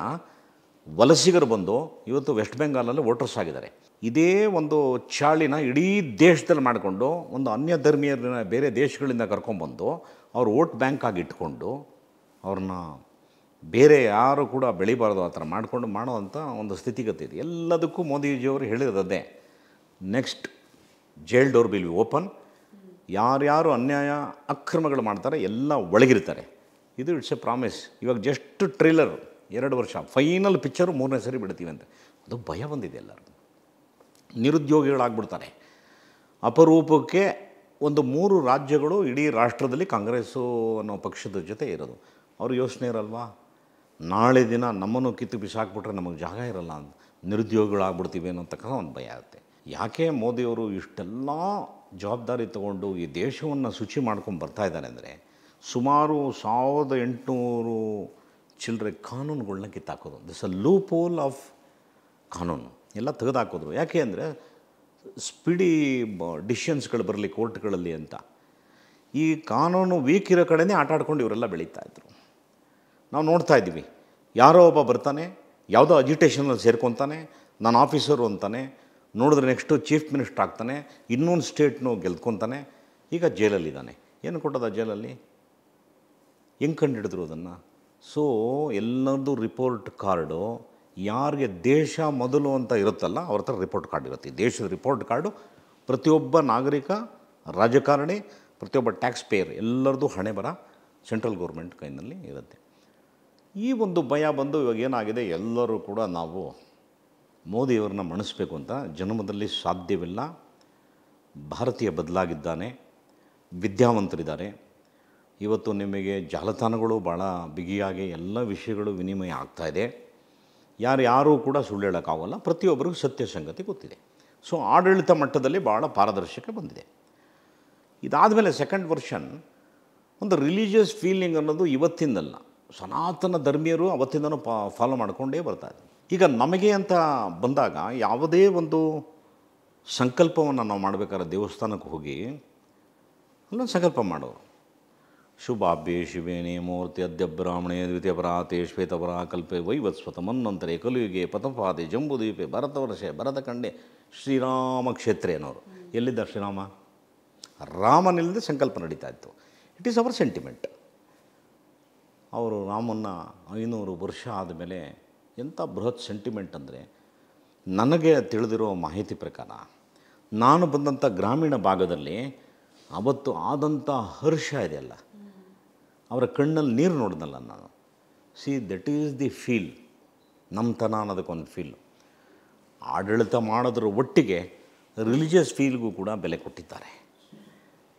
ವಲಸಿಗರು ಬಂದು ಇವತ್ತು ವೆಸ್ಟ್ ಬೆಂಗಾಲಲ್ಲಿ ವೋಟರ್ಸ್ ಆಗಿದ್ದಾರೆ. ಇದೇ ಒಂದು ಚಾಳಿನ ಇಡೀ ದೇಶದಲ್ಲಿ ಮಾಡಿಕೊಂಡು, ಒಂದು ಅನ್ಯ ಧರ್ಮೀಯರನ್ನ ಬೇರೆ ದೇಶಗಳಿಂದ ಕರ್ಕೊಂಡ್ಬಂದು ಅವ್ರು ವೋಟ್ ಬ್ಯಾಂಕ್ ಆಗಿ ಇಟ್ಕೊಂಡು, ಅವ್ರನ್ನ ಬೇರೆ ಯಾರು ಕೂಡ ಬೆಳಿಬಾರ್ದು ಆ ಥರ ಮಾಡಿಕೊಂಡು ಮಾಡೋವಂಥ ಒಂದು ಸ್ಥಿತಿಗತಿ ಇದೆ. ಎಲ್ಲದಕ್ಕೂ ಮೋದಿಜಿಯವರು ಹೇಳಿರೋದೇ, next jail door will be open. ಯಾರ್ಯಾರು ಅನ್ಯಾಯ ಅಕ್ರಮಗಳು ಮಾಡ್ತಾರೆ ಎಲ್ಲ ಒಳಗಿರ್ತಾರೆ. ಇದು ಇಟ್ಸ್ ಎ ಪ್ರಾಮಿಸ್. ಇವಾಗ ಜಸ್ಟ್ ಟ್ರೇಲರ್ 2 ವರ್ಷ, ಫೈನಲ್ ಪಿಕ್ಚರು 3ನೇ ಸರಿ ಬಿಡ್ತೀವಿ ಅಂತ. ಅದು ಭಯ ಬಂದಿದೆ ಎಲ್ಲರಿಗೂ. ನಿರುದ್ಯೋಗಿಗಳಾಗ್ಬಿಡ್ತಾರೆ. ಅಪರೂಪಕ್ಕೆ ಒಂದು 3 ರಾಜ್ಯಗಳು ಇಡೀ ರಾಷ್ಟ್ರದಲ್ಲಿ ಕಾಂಗ್ರೆಸ್ಸು ಅನ್ನೋ ಪಕ್ಷದ ಜೊತೆ ಇರೋದು. ಅವ್ರ ಯೋಚನೆ ಇರಲ್ವಾ, ನಾಳೆ ದಿನ ನಮ್ಮನ್ನು ಕಿತ್ತು ಬಿಸಾಕ್ಬಿಟ್ರೆ ನಮಗೆ ಜಾಗ ಇರಲ್ಲ ಅಂತ, ನಿರುದ್ಯೋಗಿಗಳಾಗ್ಬಿಡ್ತೀವಿ ಅನ್ನೋತಕ್ಕ ಒಂದು ಭಯ ಆಗುತ್ತೆ. ಯಾಕೆ ಮೋದಿಯವರು ಇಷ್ಟೆಲ್ಲ ಜವಾಬ್ದಾರಿ ತಗೊಂಡು ಈ ದೇಶವನ್ನು ಶುಚಿ ಮಾಡ್ಕೊಂಡು ಬರ್ತಾ ಇದ್ದಾನೆ ಅಂದರೆ ಸುಮಾರು 1800 ಚಿಲ್ಲರೆ ಕಾನೂನುಗಳನ್ನ ಕಿತ್ತಾಕೋದು. This a loophole of ಕಾನೂನು ಎಲ್ಲ ತೆಗೆದುಹಾಕೋದ್ರು. ಯಾಕೆ ಅಂದರೆ ಸ್ಪೀಡಿ ಡಿಸಿಷನ್ಸ್ಗಳು ಬರಲಿ ಕೋರ್ಟ್ಗಳಲ್ಲಿ ಅಂತ. ಈ ಕಾನೂನು ವೀಕ್ ಇರೋ ಕಡೆನೇ ಆಟ ಆಡ್ಕೊಂಡು ಇವರೆಲ್ಲ ಬೆಳೀತಾಯಿದ್ರು. ನಾವು ನೋಡ್ತಾ ಇದ್ದೀವಿ, ಯಾರೋ ಒಬ್ಬ ಬರ್ತಾನೆ, ಯಾವುದೋ ಅಜಿಟೇಷನಲ್ಲಿ ಸೇರ್ಕೊತಾನೆ, ನಾನು ಆಫೀಸರು ಅಂತಾನೆ, ನೋಡಿದ್ರೆ ನೆಕ್ಸ್ಟು ಚೀಫ್ ಮಿನಿಸ್ಟರ್ ಆಗ್ತಾನೆ, ಇನ್ನೊಂದು ಸ್ಟೇಟ್ನು ಗೆಲ್ಕೊತಾನೆ, ಈಗ ಜೈಲಲ್ಲಿದ್ದಾನೆ. ಏನು ಕೊಟ್ಟದ ಜೈಲಲ್ಲಿ? ಹೆಂಗೆ ಕಂಡು ಹಿಡಿದ್ರು ಅದನ್ನು? ಸೊ ಎಲ್ಲರದ್ದು ರಿಪೋರ್ಟ್ ಕಾರ್ಡು ಯಾರಿಗೆ ದೇಶ ಮೊದಲು ಅಂತ ಇರುತ್ತಲ್ಲ ಅವ್ರ ಹತ್ರ ರಿಪೋರ್ಟ್ ಕಾರ್ಡ್ ಇರುತ್ತೆ. ಈ ದೇಶದ ರಿಪೋರ್ಟ್ ಕಾರ್ಡು ಪ್ರತಿಯೊಬ್ಬ ನಾಗರಿಕ, ರಾಜಕಾರಣಿ, ಪ್ರತಿಯೊಬ್ಬ ಟ್ಯಾಕ್ಸ್ ಪೇಯರ್ ಎಲ್ಲರದ್ದು ಹಣೆ ಬರ ಸೆಂಟ್ರಲ್ ಗೌರ್ಮೆಂಟ್ ಕೈನಲ್ಲಿ ಇರುತ್ತೆ. ಈ ಒಂದು ಭಯ ಬಂದು ಇವಾಗ ಏನಾಗಿದೆ, ಎಲ್ಲರೂ ಕೂಡ ನಾವು ಮೋದಿಯವ್ರನ್ನ ಮಣಿಸ್ಬೇಕು ಅಂತ ಜನ್ಮದಲ್ಲಿ ಸಾಧ್ಯವಿಲ್ಲ. ಭಾರತೀಯ ಬದಲಾಗಿದ್ದಾನೆ, ವಿದ್ಯಾವಂತರಿದ್ದಾರೆ. ಇವತ್ತು ನಿಮಗೆ ಜಾಲತಾಣಗಳು ಭಾಳ ಬಿಗಿಯಾಗಿ ಎಲ್ಲ ವಿಷಯಗಳು ವಿನಿಮಯ ಆಗ್ತಾಯಿದೆ. ಯಾರೂ ಕೂಡ ಸುಳ್ಳು ಹೇಳೋಕ್ಕಾಗಲ್ಲ, ಪ್ರತಿಯೊಬ್ಬರಿಗೂ ಸತ್ಯ ಸಂಗತಿ ಗೊತ್ತಿದೆ. ಸೊ ಆಡಳಿತ ಮಟ್ಟದಲ್ಲಿ ಭಾಳ ಪಾರದರ್ಶಕ ಬಂದಿದೆ. ಇದಾದಮೇಲೆ ಸೆಕೆಂಡ್ ವರ್ಷನ್ ಒಂದು ರಿಲಿಜಿಯಸ್ ಫೀಲಿಂಗ್ ಅನ್ನೋದು ಇವತ್ತಿಂದಲ್ಲ, ಸನಾತನ ಧರ್ಮೀಯರು ಅವತ್ತಿಂದನೂ ಫಾಲೋ ಮಾಡಿಕೊಂಡೇ ಬರ್ತಾಯಿದೆ. ಈಗ ನಮಗೆ ಅಂತ ಬಂದಾಗ ಯಾವುದೇ ಒಂದು ಸಂಕಲ್ಪವನ್ನು ನಾವು ಮಾಡಬೇಕಾದ್ರೆ ದೇವಸ್ಥಾನಕ್ಕೆ ಹೋಗಿ ಅಲ್ಲೊಂದು ಸಂಕಲ್ಪ ಮಾಡೋರು. ಶುಭಾಭ್ಯೆ ಶಿವೇನೇ ಮೂರ್ತಿ ಅದ್ಯ ಬ್ರಾಹ್ಮಣೇ ದ್ವಿತೀಯ ಪರಾತೆ ಶ್ವೇತಪರ ಕಲ್ಪೆ ವೈವತ್ಸ್ವತ ಮನ್ನಂತರೆ ಕಲಿಯುಗೆ ಪಥಪಾದೆ ಜಂಬೂದ್ವೀಪೆ ಭರತವರ್ಷೆ ಭರತಖಂಡೆ ಶ್ರೀರಾಮ ಕ್ಷೇತ್ರ ಅನ್ನೋರು. ಎಲ್ಲಿದ್ದ ಶ್ರೀರಾಮ? ರಾಮನಿಲ್ಲದೆ ಸಂಕಲ್ಪ ನಡೀತಾ ಇತ್ತು. It is our sentiment. ಅವರು ರಾಮನ್ನ 500 ವರ್ಷ ಆದಮೇಲೆ ಎಂಥ ಬೃಹತ್ ಸೆಂಟಿಮೆಂಟ್ ಅಂದರೆ, ನನಗೆ ತಿಳಿದಿರೋ ಮಾಹಿತಿ ಪ್ರಕಾರ ನಾನು ಬಂದಂಥ ಗ್ರಾಮೀಣ ಭಾಗದಲ್ಲಿ ಅವತ್ತು ಆದಂಥ ಹರ್ಷ ಇದೆಯಲ್ಲ, ಅವರ ಕಣ್ಣಲ್ಲಿ ನೀರು ನೋಡಿದ್ನಲ್ಲ ನಾನು. That is the feel. ನಮ್ಮತನ ಅನ್ನೋದಕ್ಕೊಂದು ಫೀಲ್. ಆಡಳಿತ ಮಾಡೋದ್ರ ಒಟ್ಟಿಗೆ ರಿಲಿಜಿಯಸ್ ಫೀಲ್ಗೂ ಕೂಡ ಬೆಲೆ ಕೊಟ್ಟಿದ್ದಾರೆ.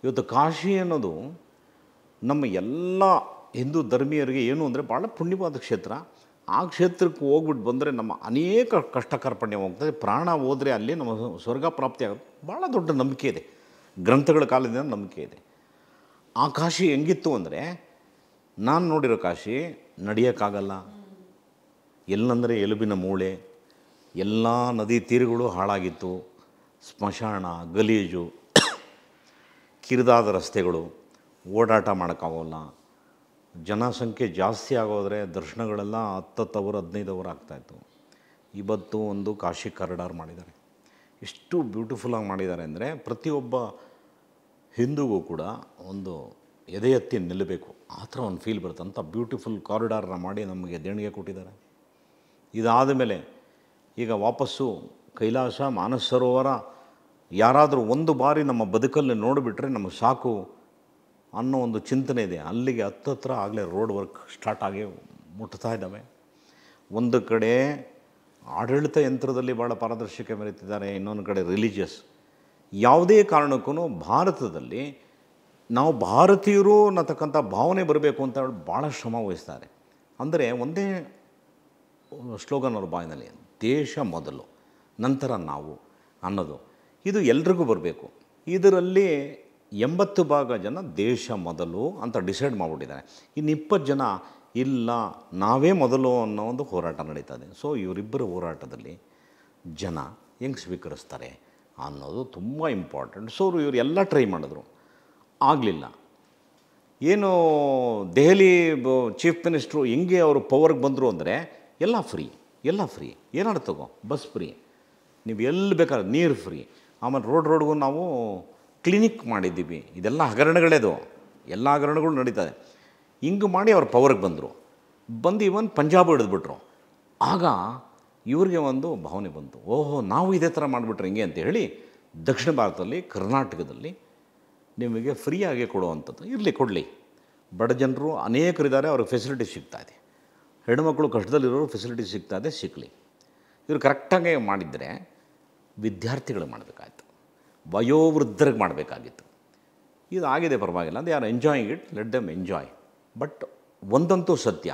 ಇವತ್ತು ಕಾಶಿ ಅನ್ನೋದು ನಮ್ಮ ಎಲ್ಲ ಹಿಂದೂ ಧರ್ಮೀಯರಿಗೆ ಏನು ಅಂದರೆ ಭಾಳ ಪುಣ್ಯವಾದ ಕ್ಷೇತ್ರ. ಆ ಕ್ಷೇತ್ರಕ್ಕೆ ಹೋಗ್ಬಿಟ್ಟು ಬಂದರೆ ನಮ್ಮ ಅನೇಕ ಕಷ್ಟ ಕಾರ್ಪಣ್ಯ ಹೋಗ್ತದೆ. ಪ್ರಾಣ ಹೋದರೆ ಅಲ್ಲಿ ನಮ್ಮ ಸ್ವರ್ಗ ಪ್ರಾಪ್ತಿ ಆಗುತ್ತೆ. ಭಾಳ ದೊಡ್ಡ ನಂಬಿಕೆ ಇದೆ, ಗ್ರಂಥಗಳ ಕಾಲದಿಂದ ನಂಬಿಕೆ ಇದೆ. ಆ ಕಾಶಿ ಹೆಂಗಿತ್ತು ಅಂದರೆ, ನಾನು ನೋಡಿರೋ ಕಾಶಿ ನಡೆಯೋಕ್ಕಾಗಲ್ಲ. ಎಲ್ಲಂದರೆ ಎಲುಬಿನ ಮೂಳೆ, ಎಲ್ಲ ನದಿ ತೀರಗಳು ಹಾಳಾಗಿತ್ತು. ಸ್ಮಶಾನ, ಗಲೀಜು, ಕಿರಿದಾದ ರಸ್ತೆಗಳು, ಓಡಾಟ ಮಾಡೋಕ್ಕಾಗೋಲ್ಲ. ಜನಸಂಖ್ಯೆ ಜಾಸ್ತಿ ಆಗೋದ್ರೆ ದರ್ಶನಗಳೆಲ್ಲ 10 ಅವರ್ 15 ಅವರ್ ಆಗ್ತಾಯಿತ್ತು. ಇವತ್ತು ಒಂದು ಕಾಶಿ ಕಾರಿಡಾರ್ ಮಾಡಿದ್ದಾರೆ. ಎಷ್ಟು ಬ್ಯೂಟಿಫುಲ್ಲಾಗಿ ಮಾಡಿದ್ದಾರೆ ಅಂದರೆ, ಪ್ರತಿಯೊಬ್ಬ ಹಿಂದೂಗೂ ಕೂಡ ಒಂದು ಎದೆ ಎತ್ತಿ ನಿಲ್ಲಬೇಕು ಆ ಥರ ಒಂದು ಫೀಲ್ ಬರುತ್ತೆ. ಅಂಥ ಬ್ಯೂಟಿಫುಲ್ ಕಾರಿಡಾರ್ನ ಮಾಡಿ ನಮಗೆ ದೇಣಿಗೆ ಕೊಟ್ಟಿದ್ದಾರೆ. ಇದಾದ ಮೇಲೆ ಈಗ ವಾಪಸ್ಸು ಕೈಲಾಸ, ಮಾನಸ ಸರೋವರ ಯಾರಾದರೂ ಒಂದು ಬಾರಿ ನಮ್ಮ ಬದುಕಲ್ಲಿ ನೋಡಿಬಿಟ್ರೆ ನಮಗೆ ಸಾಕು ಅನ್ನೋ ಒಂದು ಚಿಂತನೆ ಇದೆ. ಅಲ್ಲಿಗೆ ಹತ್ತತ್ರ ಆಗಲೇ ರೋಡ್ ವರ್ಕ್ ಸ್ಟಾರ್ಟ್ ಆಗಿ ಮುಟ್ತಾ ಇದ್ದಾವೆ. ಒಂದು ಕಡೆ ಆಡಳಿತ ಯಂತ್ರದಲ್ಲಿ ಭಾಳ ಪಾರದರ್ಶಕ ಮೆರೆತಿದ್ದಾರೆ, ಇನ್ನೊಂದು ಕಡೆ ರಿಲಿಜಿಯಸ್. ಯಾವುದೇ ಕಾರಣಕ್ಕೂ ಭಾರತದಲ್ಲಿ ನಾವು ಭಾರತೀಯರು ಅನ್ನತಕ್ಕಂಥ ಭಾವನೆ ಬರಬೇಕು ಅಂತ ಹೇಳಿ ಭಾಳ ಶ್ರಮ ವಹಿಸ್ತಾರೆ. ಅಂದರೆ ಒಂದೇ ಸ್ಲೋಗನ್ ಅವ್ರ ಬಾಯಿನಲ್ಲಿ, ದೇಶ ಮೊದಲು ನಂತರ ನಾವು ಅನ್ನೋದು. ಇದು ಎಲ್ರಿಗೂ ಬರಬೇಕು. ಇದರಲ್ಲಿ 80% ಜನ ದೇಶ ಮೊದಲು ಅಂತ ಡಿಸೈಡ್ ಮಾಡಿಬಿಟ್ಟಿದ್ದಾರೆ. ಇನ್ನು 20 ಜನ ಇಲ್ಲ ನಾವೇ ಮೊದಲು ಅನ್ನೋ ಒಂದು ಹೋರಾಟ ನಡೀತದೆ. ಸೊ ಇವರಿಬ್ಬರ ಹೋರಾಟದಲ್ಲಿ ಜನ ಹೆಂಗೆ ಸ್ವೀಕರಿಸ್ತಾರೆ ಅನ್ನೋದು ತುಂಬ ಇಂಪಾರ್ಟೆಂಟ್. ಸೊ ಇವರು ಎಲ್ಲ ಟ್ರೈ ಮಾಡಿದ್ರು, ಆಗಲಿಲ್ಲ. ಏನು ದೆಹಲಿ ಚೀಫ್ ಮಿನಿಸ್ಟ್ರು ಹೆಂಗೆ ಅವರು ಪವರ್ಗೆ ಬಂದರು ಅಂದರೆ, ಎಲ್ಲ ಫ್ರೀ ಏನಾದ್ರು ತಗೋ, ಬಸ್ ಫ್ರೀ, ನೀವು ಎಲ್ಲಿ ಬೇಕಾದ್ರೆ ನೀರು ಫ್ರೀ, ಆಮೇಲೆ ರೋಡ್ಗೂ ನಾವು ಕ್ಲಿನಿಕ್ ಮಾಡಿದ್ದೀವಿ. ಇದೆಲ್ಲ ಹಗರಣಗಳೇದು, ಎಲ್ಲ ಹಗರಣಗಳು ನಡೀತದೆ. ಹಿಂಗೆ ಮಾಡಿ ಅವ್ರು ಪವರ್ಗೆ ಬಂದರು. ಇವನ್ ಪಂಜಾಬ್ ಹಿಡಿದ್ಬಿಟ್ರು. ಆಗ ಇವ್ರಿಗೆ ಒಂದು ಭಾವನೆ ಬಂತು, ಓಹೋ ನಾವು ಇದೇ ಥರ ಮಾಡಿಬಿಟ್ರೆ ಹಿಂಗೆ ಅಂತ ಹೇಳಿ ದಕ್ಷಿಣ ಭಾರತದಲ್ಲಿ, ಕರ್ನಾಟಕದಲ್ಲಿ ನಿಮಗೆ ಫ್ರೀಯಾಗಿ ಕೊಡುವಂಥದ್ದು ಇರಲಿ, ಕೊಡಲಿ. ಬಡ ಜನರು ಅನೇಕರಿದ್ದಾರೆ, ಅವ್ರಿಗೆ ಫೆಸಿಲಿಟಿ ಸಿಗ್ತಾಯಿದೆ. ಹೆಣ್ಮಕ್ಳು ಕಷ್ಟದಲ್ಲಿರೋರು ಫೆಸಿಲಿಟಿ ಸಿಗ್ತಾಯಿದೆ, ಸಿಕ್ಕಲಿ. ಇವರು ಕರೆಕ್ಟಾಗಿ ಮಾಡಿದರೆ ವಿದ್ಯಾರ್ಥಿಗಳು ಮಾಡಬೇಕಾಯ್ತು, ವಯೋವೃದ್ಧರಿಗೆ ಮಾಡಬೇಕಾಗಿತ್ತು. ಇದು ಆಗಿದೆ, ಪರವಾಗಿಲ್ಲ. They are enjoying it, let them enjoy. But ಒಂದಂತೂ ಸತ್ಯ,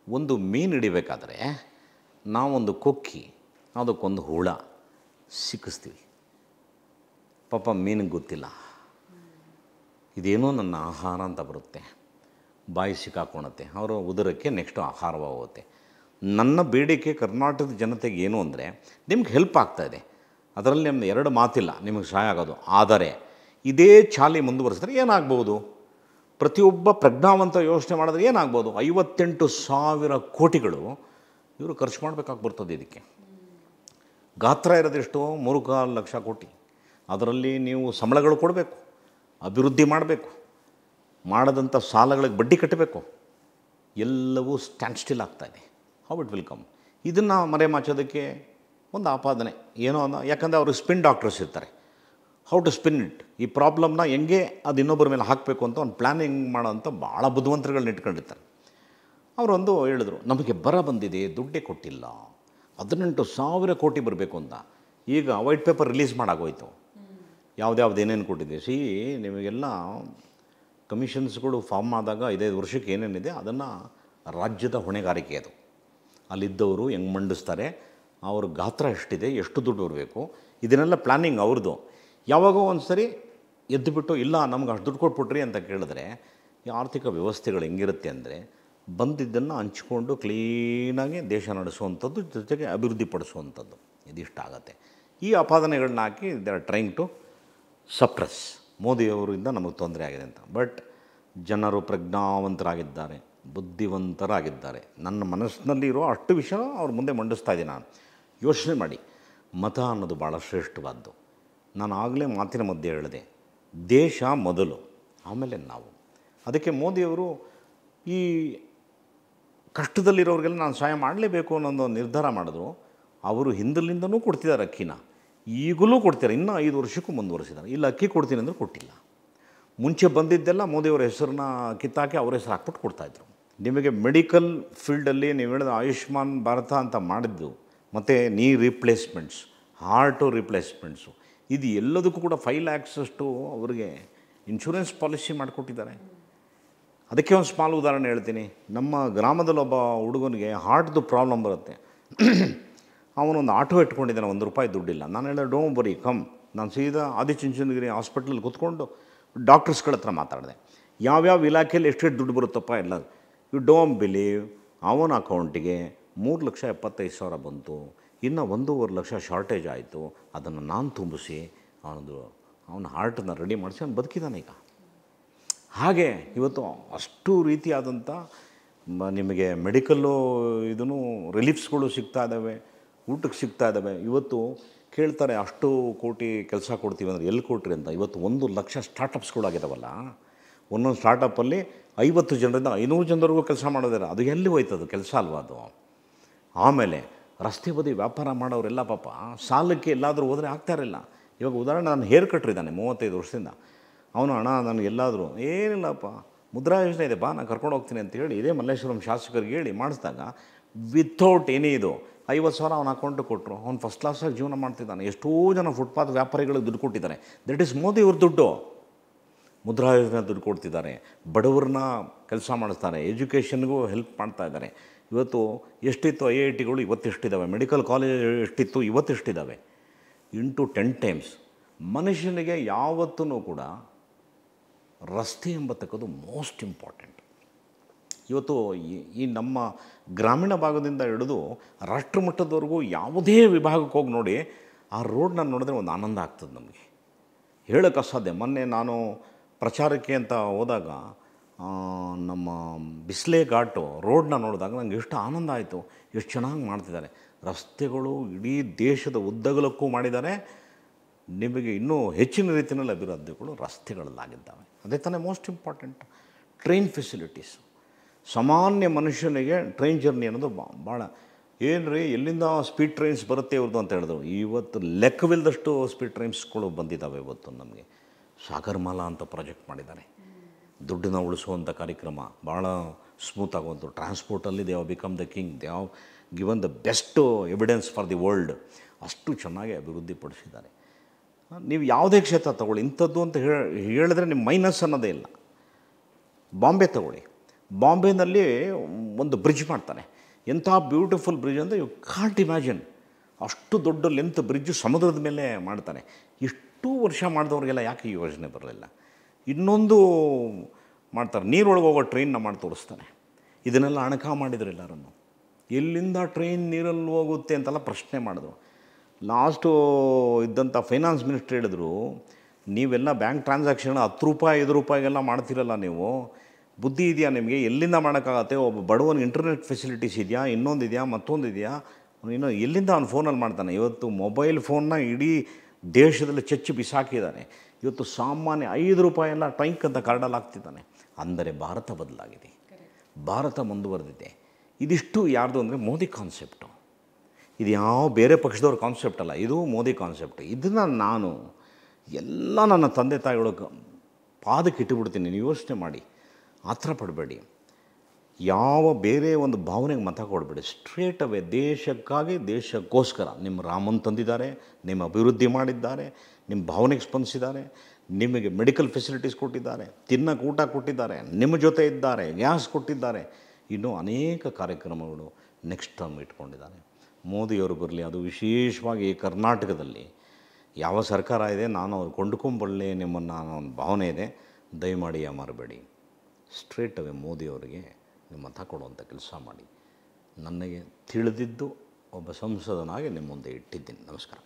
ಒಂದು ಮೀನು ಹಿಡಿಬೇಕಾದ್ರೆ ನಾವೊಂದು ಕೊಕ್ಕಿ, ಅದಕ್ಕೊಂದು ಹುಳ ಸಿಕ್ಕಿಸ್ತೀವಿ. ಪಾಪ ಮೀನಿಗೆ ಗೊತ್ತಿಲ್ಲ, ಇದೇನೋ ನನ್ನ ಆಹಾರ ಅಂತ ಬರುತ್ತೆ, ಬಾಯಿ ಸಿಕ್ಕಾಕೊಳುತ್ತೆ, ಅವರ ಉದರಕ್ಕೆ ನೆಕ್ಸ್ಟು ಆಹಾರವಾಗುತ್ತೆ. ನನ್ನ ಬೇಡಿಕೆ ಕರ್ನಾಟಕದ ಜನತೆಗೆ ಏನು ಅಂದರೆ, ನಿಮ್ಗೆ ಹೆಲ್ಪ್ ಆಗ್ತಾಯಿದೆ, ಅದರಲ್ಲಿ ನಮ್ಮದು ಎರಡು ಮಾತಿಲ್ಲ, ನಿಮಗೆ ಸಹಾಯ ಆಗೋದು. ಆದರೆ ಇದೇ ಚಾಲಿ ಮುಂದುವರಿಸಿದ್ರೆ ಏನಾಗ್ಬೋದು? ಪ್ರತಿಯೊಬ್ಬ ಪ್ರಜ್ಞಾವಂತ ಯೋಚನೆ ಮಾಡಿದ್ರೆ ಏನಾಗ್ಬೋದು? 58,000 ಕೋಟಿಗಳು ಇವರು ಖರ್ಚು ಮಾಡಬೇಕಾಗಿ ಬರ್ತದೆ. ಇದಕ್ಕೆ ಗಾತ್ರ ಇರೋದೆಷ್ಟು? 3.25 ಲಕ್ಷ ಕೋಟಿ. ಅದರಲ್ಲಿ ನೀವು ಸಂಬಳಗಳು ಕೊಡಬೇಕು, ಅಭಿವೃದ್ಧಿ ಮಾಡಬೇಕು, ಮಾಡದಂಥ ಸಾಲಗಳಿಗೆ ಬಡ್ಡಿ ಕಟ್ಟಬೇಕು, ಎಲ್ಲವೂ ಸ್ಟ್ಯಾಂಡ್ ಸ್ಟಿಲ್ ಆಗ್ತಾಯಿದೆ. How it will come? ಇದನ್ನು ಮರೆಮಾಚೋದಕ್ಕೆ ಒಂದು ಆಪಾದನೆ ಏನೋ ಅನ್ನೋ, ಯಾಕಂದರೆ ಅವರು ಸ್ಪಿನ್ ಡಾಕ್ಟರ್ಸ್ ಇರ್ತಾರೆ. ಹೌ ಟು ಸ್ಪಿನ್ ಇಟ್, ಈ ಪ್ರಾಬ್ಲಮ್ನ ಹೆಂಗೆ ಅದು ಇನ್ನೊಬ್ಬರ ಮೇಲೆ ಹಾಕಬೇಕು ಅಂತ ಒಂದು ಪ್ಲ್ಯಾನಿಂಗ್ ಮಾಡೋಂಥ ಭಾಳ ಬುದ್ಧಿವಂತರುಗಳನ್ನ ಇಟ್ಕೊಂಡಿರ್ತಾರೆ. ಅವರೊಂದು ಹೇಳಿದ್ರು, ನಮಗೆ ಬರ ಬಂದಿದೆ, ದುಡ್ಡೇ ಕೊಟ್ಟಿಲ್ಲ, 18,000 ಕೋಟಿ ಬರಬೇಕು ಅಂತ. ಈಗ ವೈಟ್ ಪೇಪರ್ ರಿಲೀಸ್ ಮಾಡಾಗೋಯ್ತು, ಯಾವುದ್ಯಾವ್ದು ಏನೇನು ಕೊಟ್ಟಿದೆ. ನಿಮಗೆಲ್ಲ ಕಮಿಷನ್ಸ್ಗಳು ಫಾರ್ಮ್ ಆದಾಗ 5 ವರ್ಷಕ್ಕೆ ಏನೇನಿದೆ ಅದನ್ನು ರಾಜ್ಯದ ಹೊಣೆಗಾರಿಕೆ. ಅದು ಅಲ್ಲಿದ್ದವರು ಹೆಂಗೆ ಮಂಡಿಸ್ತಾರೆ, ಅವ್ರ ಗಾತ್ರ ಎಷ್ಟಿದೆ, ಎಷ್ಟು ದುಡ್ಡು ಬರಬೇಕು, ಇದನ್ನೆಲ್ಲ ಪ್ಲ್ಯಾನಿಂಗ್ ಅವ್ರದ್ದು. ಯಾವಾಗೋ ಒಂದು ಸರಿ ಎದ್ದುಬಿಟ್ಟು ಇಲ್ಲ ನಮ್ಗೆ ಅಷ್ಟು ದುಡ್ಡು ಕೊಟ್ಬಿಟ್ರಿ ಅಂತ ಕೇಳಿದ್ರೆ, ಈ ಆರ್ಥಿಕ ವ್ಯವಸ್ಥೆಗಳು ಹೆಂಗಿರುತ್ತೆ ಅಂದರೆ, ಬಂದಿದ್ದನ್ನು ಹಂಚ್ಕೊಂಡು ಕ್ಲೀನಾಗಿ ದೇಶ ನಡೆಸುವಂಥದ್ದು, ಜೊತೆಗೆ ಅಭಿವೃದ್ಧಿ ಪಡಿಸುವಂಥದ್ದು, ಇದಿಷ್ಟಾಗತ್ತೆ. ಈ ಆಪಾದನೆಗಳನ್ನ ಹಾಕಿ they are trying to suppress. ಮೋದಿಯವರಿಂದ ನಮಗೆ ತೊಂದರೆ ಆಗಿದೆ ಅಂತ. ಬಟ್ ಜನರು ಪ್ರಜ್ಞಾವಂತರಾಗಿದ್ದಾರೆ, ಬುದ್ಧಿವಂತರಾಗಿದ್ದಾರೆ. ನನ್ನ ಮನಸ್ಸಿನಲ್ಲಿ ಇರೋ ಅಷ್ಟು ವಿಷಯ ಅವ್ರ ಮುಂದೆ ಮಂಡಿಸ್ತಾ ಇದ್ದೀನಿ ನಾನು. ಯೋಚನೆ ಮಾಡಿ, ಮತ ಅನ್ನೋದು ಭಾಳ ಶ್ರೇಷ್ಠವಾದ್ದು. ನಾನು ಆಗಲೇ ಮಾತಿನ ಮಧ್ಯೆ ಹೇಳಿದೆ, ದೇಶ ಮೊದಲು, ಆಮೇಲೆ ನಾವು. ಅದಕ್ಕೆ ಮೋದಿಯವರು ಈ ಕಷ್ಟದಲ್ಲಿರೋರಿಗೆಲ್ಲ ನಾನು ಸಹಾಯ ಮಾಡಲೇಬೇಕು ಅನ್ನೋದು ನಿರ್ಧಾರ ಮಾಡಿದ್ರು. ಅವರು ಹಿಂದಲಿಂದನೂ ಕೊಡ್ತಿದ್ದಾರೆ ಅಕ್ಕಿನ, ಈಗಲೂ ಕೊಡ್ತಾರೆ, ಇನ್ನೂ 5 ವರ್ಷಕ್ಕೂ ಮುಂದುವರಿಸಿದ್ದಾರೆ. ಇಲ್ಲ ಅಕ್ಕಿ ಕೊಡ್ತೀನಿ ಅಂದರೆ ಕೊಟ್ಟಿಲ್ಲ. ಮುಂಚೆ ಬಂದಿದ್ದೆಲ್ಲ ಮೋದಿಯವರ ಹೆಸರನ್ನ ಕಿತ್ತಾಕಿ ಅವ್ರ ಹೆಸರು ಹಾಕ್ಬಿಟ್ಟು ಕೊಡ್ತಾಯಿದ್ರು. ನಿಮಗೆ ಮೆಡಿಕಲ್ ಫೀಲ್ಡಲ್ಲಿ ನೀವು ಹೇಳಿದ ಆಯುಷ್ಮಾನ್ ಭಾರತ ಅಂತ ಮಾಡಿದ್ದು, ಮತ್ತು ನೀ ರಿಪ್ಲೇಸ್ಮೆಂಟ್ಸ್, ಹಾರ್ಟು ರಿಪ್ಲೇಸ್ಮೆಂಟ್ಸು, ಇದು ಎಲ್ಲದಕ್ಕೂ ಕೂಡ 5 lakhs ಅವರಿಗೆ ಇನ್ಶೂರೆನ್ಸ್ ಪಾಲಿಸಿ ಮಾಡಿಕೊಟ್ಟಿದ್ದಾರೆ. ಅದಕ್ಕೆ ಒಂದು ಸ್ಮಾಲ್ ಉದಾಹರಣೆ ಹೇಳ್ತೀನಿ. ನಮ್ಮ ಗ್ರಾಮದಲ್ಲಿ ಒಬ್ಬ ಹುಡುಗನಿಗೆ ಹಾರ್ಟ್ದು ಪ್ರಾಬ್ಲಮ್ ಬರುತ್ತೆ. ಅವನೊಂದು ಆಟೋ ಇಟ್ಕೊಂಡಿದ್ದಾನೆ, ₹1 ದುಡ್ಡಿಲ್ಲ. ನಾನು ಹೇಳಿದೆ, ಡೋಂಟ್ ವರಿ, ಕಮ್. ನಾನು ಸೀದಾ ಆದಿಚುಂಚನಗಿರಿ ಹಾಸ್ಪಿಟ್ಲಲ್ಲಿ ಕೂತ್ಕೊಂಡು ಡಾಕ್ಟರ್ಸ್ಗಳ ಹತ್ರ ಮಾತಾಡಿದೆ. ಯಾವ್ಯಾವ ಇಲಾಖೆಯಲ್ಲಿ ಎಷ್ಟು ದುಡ್ಡು ಬರುತ್ತಪ್ಪ ಎಲ್ಲ. ಯು ಡೋಂಟ್ ಬಿಲೀವ್, ಅವನ ಅಕೌಂಟಿಗೆ 3,75,000 ಬಂತು. ಇನ್ನು 1.5 ಲಕ್ಷ ಶಾರ್ಟೇಜ್ ಆಯಿತು. ಅದನ್ನು ನಾನು ತುಂಬಿಸಿ ಅವನ ಹಾರ್ಟನ್ನು ರೆಡಿ ಮಾಡಿಸಿ ಅವನು ಬದುಕಿದ್ದಾನೆ ಈಗ. ಹಾಗೆ ಇವತ್ತು ಅಷ್ಟು ರೀತಿಯಾದಂಥ ನಿಮಗೆ ಮೆಡಿಕಲ್ಲು ಇದೂ ರಿಲೀಫ್ಸ್ಗಳು ಸಿಗ್ತಾ ಇದ್ದಾವೆ, ಊಟಕ್ಕೆ ಸಿಗ್ತಾ ಇದ್ದಾವೆ. ಇವತ್ತು ಕೇಳ್ತಾರೆ, ಅಷ್ಟು ಕೋಟಿ ಕೆಲಸ ಕೊಡ್ತೀವಿ ಅಂದರೆ ಎಲ್ಲಿ ಕೊಟ್ರಿ ಅಂತ. ಇವತ್ತು 1 ಲಕ್ಷ ಸ್ಟಾರ್ಟಪ್ಸ್ಗಳಾಗಿದ್ದಾವಲ್ಲ, ಒಂದೊಂದು ಸ್ಟಾರ್ಟಪ್ಪಲ್ಲಿ 50 ಜನರಿಂದ 500 ಜನರಿಗೂ ಕೆಲಸ ಮಾಡೋದಿಲ್ಲ. ಅದು ಎಲ್ಲಿ ಹೋಯ್ತದು ಕೆಲಸ ಅಲ್ವಾ ಅದು? ಆಮೇಲೆ ರಸ್ತೆ ಬದಿ ವ್ಯಾಪಾರ ಮಾಡೋರೆಲ್ಲ ಪಾಪ ಸಾಲಕ್ಕೆ ಎಲ್ಲಾದರೂ ಹೋದರೆ ಆಗ್ತಾಯಿರಲಿಲ್ಲ. ಇವಾಗ ಉದಾಹರಣೆ, ನಾನು ಹೇರ್ ಕಟ್ರ್ ಇದ್ದಾನೆ 35 ವರ್ಷದಿಂದ. ಅವನು ಅಣ್ಣ ನನಗೆ ಎಲ್ಲಾದರೂ ಏನಿಲ್ಲಪ್ಪ ಮುದ್ರಾ ಯೋಜನೆ ಇದೆ ಬಾ ನಾನು ಕರ್ಕೊಂಡು ಹೋಗ್ತೀನಿ ಅಂತ ಹೇಳಿ ಇದೇ ಮಲ್ಲೇಶ್ವರಂ ಶಾಸಕರಿಗೆ ಹೇಳಿ ಮಾಡಿಸಿದಾಗ ವಿತೌಟ್ ಎನಿ ಇದು 50,000 ಅವನ ಅಕೌಂಟಿಗೆ ಕೊಟ್ಟರು. ಅವ್ನು ಫಸ್ಟ್ ಕ್ಲಾಸಾಗಿ ಜೀವನ ಮಾಡ್ತಿದ್ದಾನೆ. ಎಷ್ಟೋ ಜನ ಫುಟ್ಪಾತ್ ವ್ಯಾಪಾರಿಗಳಿಗೆ ದುಡ್ಡು ಕೊಟ್ಟಿದ್ದಾರೆ. ದಟ್ ಈಸ್ ಮೋದಿ ಇವ್ರ ದುಡ್ಡು. ಮುದ್ರಾ ಯೋಜನೆ ದುಡ್ಡು ಕೊಡ್ತಿದ್ದಾರೆ, ಬಡವ್ರನ್ನ ಕೆಲಸ ಮಾಡಿಸ್ತಾರೆ, ಎಜುಕೇಷನ್ಗೂ ಹೆಲ್ಪ್ ಮಾಡ್ತಾ ಇದ್ದಾರೆ. ಇವತ್ತು ಎಷ್ಟಿತ್ತು IITಗಳು ಇವತ್ತೆಷ್ಟಿದ್ದಾವೆ, ಮೆಡಿಕಲ್ ಕಾಲೇಜ್ ಎಷ್ಟಿತ್ತು ಇವತ್ತೆಷ್ಟಿದ್ದಾವೆ, ಇಂಟು 10 times. ಮನುಷ್ಯನಿಗೆ ಯಾವತ್ತೂ ಕೂಡ ರಸ್ತೆ ಎಂಬತಕ್ಕದ್ದು ಮೋಸ್ಟ್ ಇಂಪಾರ್ಟೆಂಟ್. ಇವತ್ತು ಈ ನಮ್ಮ ಗ್ರಾಮೀಣ ಭಾಗದಿಂದ ಹಿಡಿದು ರಾಷ್ಟ್ರಮಟ್ಟದವರೆಗೂ ಯಾವುದೇ ವಿಭಾಗಕ್ಕೆ ಹೋಗಿ ನೋಡಿ, ಆ ರೋಡ್ನ ನೋಡಿದ್ರೆ ಒಂದು ಆನಂದ ಆಗ್ತದೆ ನಮಗೆ, ಹೇಳೋಕ್ಕೆ ಅಸಾಧ್ಯ. ಮೊನ್ನೆ ನಾನು ಪ್ರಚಾರಕ್ಕೆ ಅಂತ ಹೋದಾಗ ನಮ್ಮ ಬಿಸ್ಲೆ ಘಾಟು ರೋಡ್ನ ನೋಡಿದಾಗ ನನಗೆ ಎಷ್ಟು ಆನಂದ ಆಯಿತು. ಎಷ್ಟು ಚೆನ್ನಾಗಿ ಮಾಡ್ತಿದ್ದಾರೆ ರಸ್ತೆಗಳು, ಇಡೀ ದೇಶದ ಉದ್ದಗಲಕ್ಕೂ ಮಾಡಿದ್ದಾರೆ. ನಿಮಗೆ ಇನ್ನೂ ಹೆಚ್ಚಿನ ರೀತಿಯಲ್ಲಿ ಅಭಿವೃದ್ಧಿಗಳು ರಸ್ತೆಗಳಲ್ಲಾಗಿದ್ದಾವೆ. ಅದೇ ತಾನೇ ಮೋಸ್ಟ್ ಇಂಪಾರ್ಟೆಂಟ್. ಟ್ರೈನ್ ಫೆಸಿಲಿಟೀಸು, ಸಾಮಾನ್ಯ ಮನುಷ್ಯನಿಗೆ ಟ್ರೈನ್ ಜರ್ನಿ ಅನ್ನೋದು ಭಾಳ ಏನು ರೀ, ಎಲ್ಲಿಂದ ಸ್ಪೀಡ್ ಟ್ರೈನ್ಸ್ ಬರುತ್ತೆ ಇವ್ರದ್ದು ಅಂತ ಹೇಳಿದ್ರು. ಇವತ್ತು ಲೆಕ್ಕವಿಲ್ಲದಷ್ಟು ಸ್ಪೀಡ್ ಟ್ರೈನ್ಸ್ಗಳು ಬಂದಿದ್ದಾವೆ. ಇವತ್ತು ನಮಗೆ ಸಾಗರ್ಮಾಲಾ ಅಂತ ಪ್ರಾಜೆಕ್ಟ್ ಮಾಡಿದ್ದಾರೆ, ದುಡ್ಡನ್ನ ಉಳಿಸುವಂಥ ಕಾರ್ಯಕ್ರಮ ಭಾಳ ಸ್ಮೂತ್ ಆಗುವಂಥ. ಟ್ರಾನ್ಸ್ಪೋರ್ಟಲ್ಲಿ they have become the king, they have given the best evidence for the world. ಅಷ್ಟು ಚೆನ್ನಾಗಿ ಅಭಿವೃದ್ಧಿಪಡಿಸಿದ್ದಾರೆ. ನೀವು ಯಾವುದೇ ಕ್ಷೇತ್ರ ತಗೊಳ್ಳಿ, ಇಂಥದ್ದು ಅಂತ ಹೇಳಿದ್ರೆ ನಿಮ್ಮ ಮೈನಸ್ ಅನ್ನೋದೇ ಇಲ್ಲ. ಬಾಂಬೆ ತಗೊಳ್ಳಿ, ಬಾಂಬೆನಲ್ಲಿ ಒಂದು ಬ್ರಿಡ್ಜ್ ಮಾಡ್ತಾನೆ. ಎಂಥ ಬ್ಯೂಟಿಫುಲ್ ಬ್ರಿಡ್ಜ್ ಅಂದರೆ ಯು ಕಾಂಟ್ ಇಮ್ಯಾಜಿನ್. ಅಷ್ಟು ದೊಡ್ಡ ಲೆಂತ್ ಬ್ರಿಡ್ಜು ಸಮುದ್ರದ ಮೇಲೆ ಮಾಡ್ತಾನೆ. ಇಷ್ಟು ಇಷ್ಟು ವರ್ಷ ಮಾಡಿದವ್ರಿಗೆಲ್ಲ ಯಾಕೆ ಈ ಯೋಜನೆ ಬರಲಿಲ್ಲ? ಇನ್ನೊಂದು ಮಾಡ್ತಾರೆ, ನೀರೊಳಗೆ ಹೋಗೋ ಟ್ರೈನ್ನ ಮಾಡಿ ತೋರಿಸ್ತಾನೆ. ಇದನ್ನೆಲ್ಲ ಅಣಕ ಮಾಡಿದ್ರು ಎಲ್ಲರನ್ನು. ಎಲ್ಲಿಂದ ಟ್ರೈನ್ ನೀರಲ್ಲಿ ಹೋಗುತ್ತೆ ಅಂತೆಲ್ಲ ಪ್ರಶ್ನೆ ಮಾಡಿದ್ರು. ಲಾಸ್ಟು ಇದ್ದಂಥ ಫೈನಾನ್ಸ್ ಮಿನಿಸ್ಟ್ರ್ ಹೇಳಿದ್ರು, ನೀವೆಲ್ಲ ಬ್ಯಾಂಕ್ ಟ್ರಾನ್ಸಾಕ್ಷನ್ 10 ರೂಪಾಯಿ 5 ರೂಪಾಯಿಗೆಲ್ಲ ಮಾಡ್ತಿರಲ್ಲ ನೀವು, ಬುದ್ಧಿ ಇದೆಯಾ ನಿಮಗೆ? ಎಲ್ಲಿಂದ ಮಾಡೋಕ್ಕಾಗತ್ತೆ? ಒಬ್ಬ ಬಡವನಿಗೆ ಇಂಟರ್ನೆಟ್ ಫೆಸಿಲಿಟೀಸ್ ಇದೆಯಾ, ಇನ್ನೊಂದಿದೆಯಾ, ಮತ್ತೊಂದಿದೆಯಾ? ಇನ್ನು ಎಲ್ಲಿಂದ ಅವ್ನು ಫೋನಲ್ಲಿ ಮಾಡ್ತಾನೆ? ಇವತ್ತು ಮೊಬೈಲ್ ಫೋನ್ನ ಇಡೀ ದೇಶದಲ್ಲಿ ಚಚ್ಚಿ ಬಿಸಾಕಿದ್ದಾನೆ. ಇವತ್ತು ಸಾಮಾನ್ಯ 5 ರೂಪಾಯಿ ಎಲ್ಲ ಟೈಂಕ್ ಅಂತ ಕಾರ್ಡಲ್ಲಿ ಹಾಕ್ತಿದ್ದಾನೆ. ಅಂದರೆ ಭಾರತ ಬದಲಾಗಿದೆ, ಭಾರತ ಮುಂದುವರೆದಿದೆ. ಇದಿಷ್ಟು ಯಾರ್ದು ಅಂದರೆ ಮೋದಿ ಕಾನ್ಸೆಪ್ಟು. ಇದು ಯಾವ ಬೇರೆ ಪಕ್ಷದವ್ರ ಕಾನ್ಸೆಪ್ಟ್ ಅಲ್ಲ, ಇದು ಮೋದಿ ಕಾನ್ಸೆಪ್ಟ್. ಇದನ್ನು ನಾನು ಎಲ್ಲ ನನ್ನ ತಂದೆ ತಾಯಿಗಳು ಪಾದಕ್ಕೆ ಇಟ್ಟುಬಿಡ್ತೀನಿ. ನೀವು ಯೋಚನೆ ಮಾಡಿ, ಆತರ ಪಡಬೇಡಿ, ಯಾವ ಬೇರೆ ಒಂದು ಭಾವನೆಗೆ ಮತ ಕೊಡಬೇಡಿ. ಸ್ಟ್ರೇಟ್ ಅವೇ ದೇಶಕ್ಕಾಗಿ, ದೇಶಕ್ಕೋಸ್ಕರ ನಿಮ್ಮ ರಾಮನ್ ತಂದಿದ್ದಾರೆ, ನಿಮ್ಮ ಅಭಿವೃದ್ಧಿ ಮಾಡಿದ್ದಾರೆ, ನಿಮ್ಮ ಭಾವನೆಗೆ ಸ್ಪಂದಿಸಿದ್ದಾರೆ, ನಿಮಗೆ ಮೆಡಿಕಲ್ ಫೆಸಿಲಿಟೀಸ್ ಕೊಟ್ಟಿದ್ದಾರೆ, ತಿನ್ನಕ್ಕೆ ಊಟ ಕೊಟ್ಟಿದ್ದಾರೆ, ನಿಮ್ಮ ಜೊತೆ ಇದ್ದಾರೆ, ಗ್ಯಾಸ್ ಕೊಟ್ಟಿದ್ದಾರೆ, ಇನ್ನೂ ಅನೇಕ ಕಾರ್ಯಕ್ರಮಗಳು ನೆಕ್ಸ್ಟ್ ಟರ್ಮ್ ಇಟ್ಕೊಂಡಿದ್ದಾರೆ. ಮೋದಿಯವರು ಬರಲಿ, ಅದು ವಿಶೇಷವಾಗಿ ಕರ್ನಾಟಕದಲ್ಲಿ ಯಾವ ಸರ್ಕಾರ ಇದೆ, ನಾನು ಅವ್ರು ಕೊಂಡ್ಕೊಂಬಳ್ಳಿ ನಿಮ್ಮನ್ನು ಅನ್ನೋ ಒಂದು ಭಾವನೆ ಇದೆ. ದಯಮಾಡಿ ಮಾರಬೇಡಿ, ಸ್ಟ್ರೇಟ್ ಅವೇ ಮೋದಿಯವರಿಗೆ ನಿಮ್ಮ ಮತ ಕೊಡುವಂಥ ಕೆಲಸ ಮಾಡಿ. ನನಗೆ ತಿಳಿದಿದ್ದು ಒಬ್ಬ ಸಂಸದನಾಗಿ ನಿಮ್ಮ ಮುಂದೆ ಇಟ್ಟಿದ್ದೀನಿ. ನಮಸ್ಕಾರ.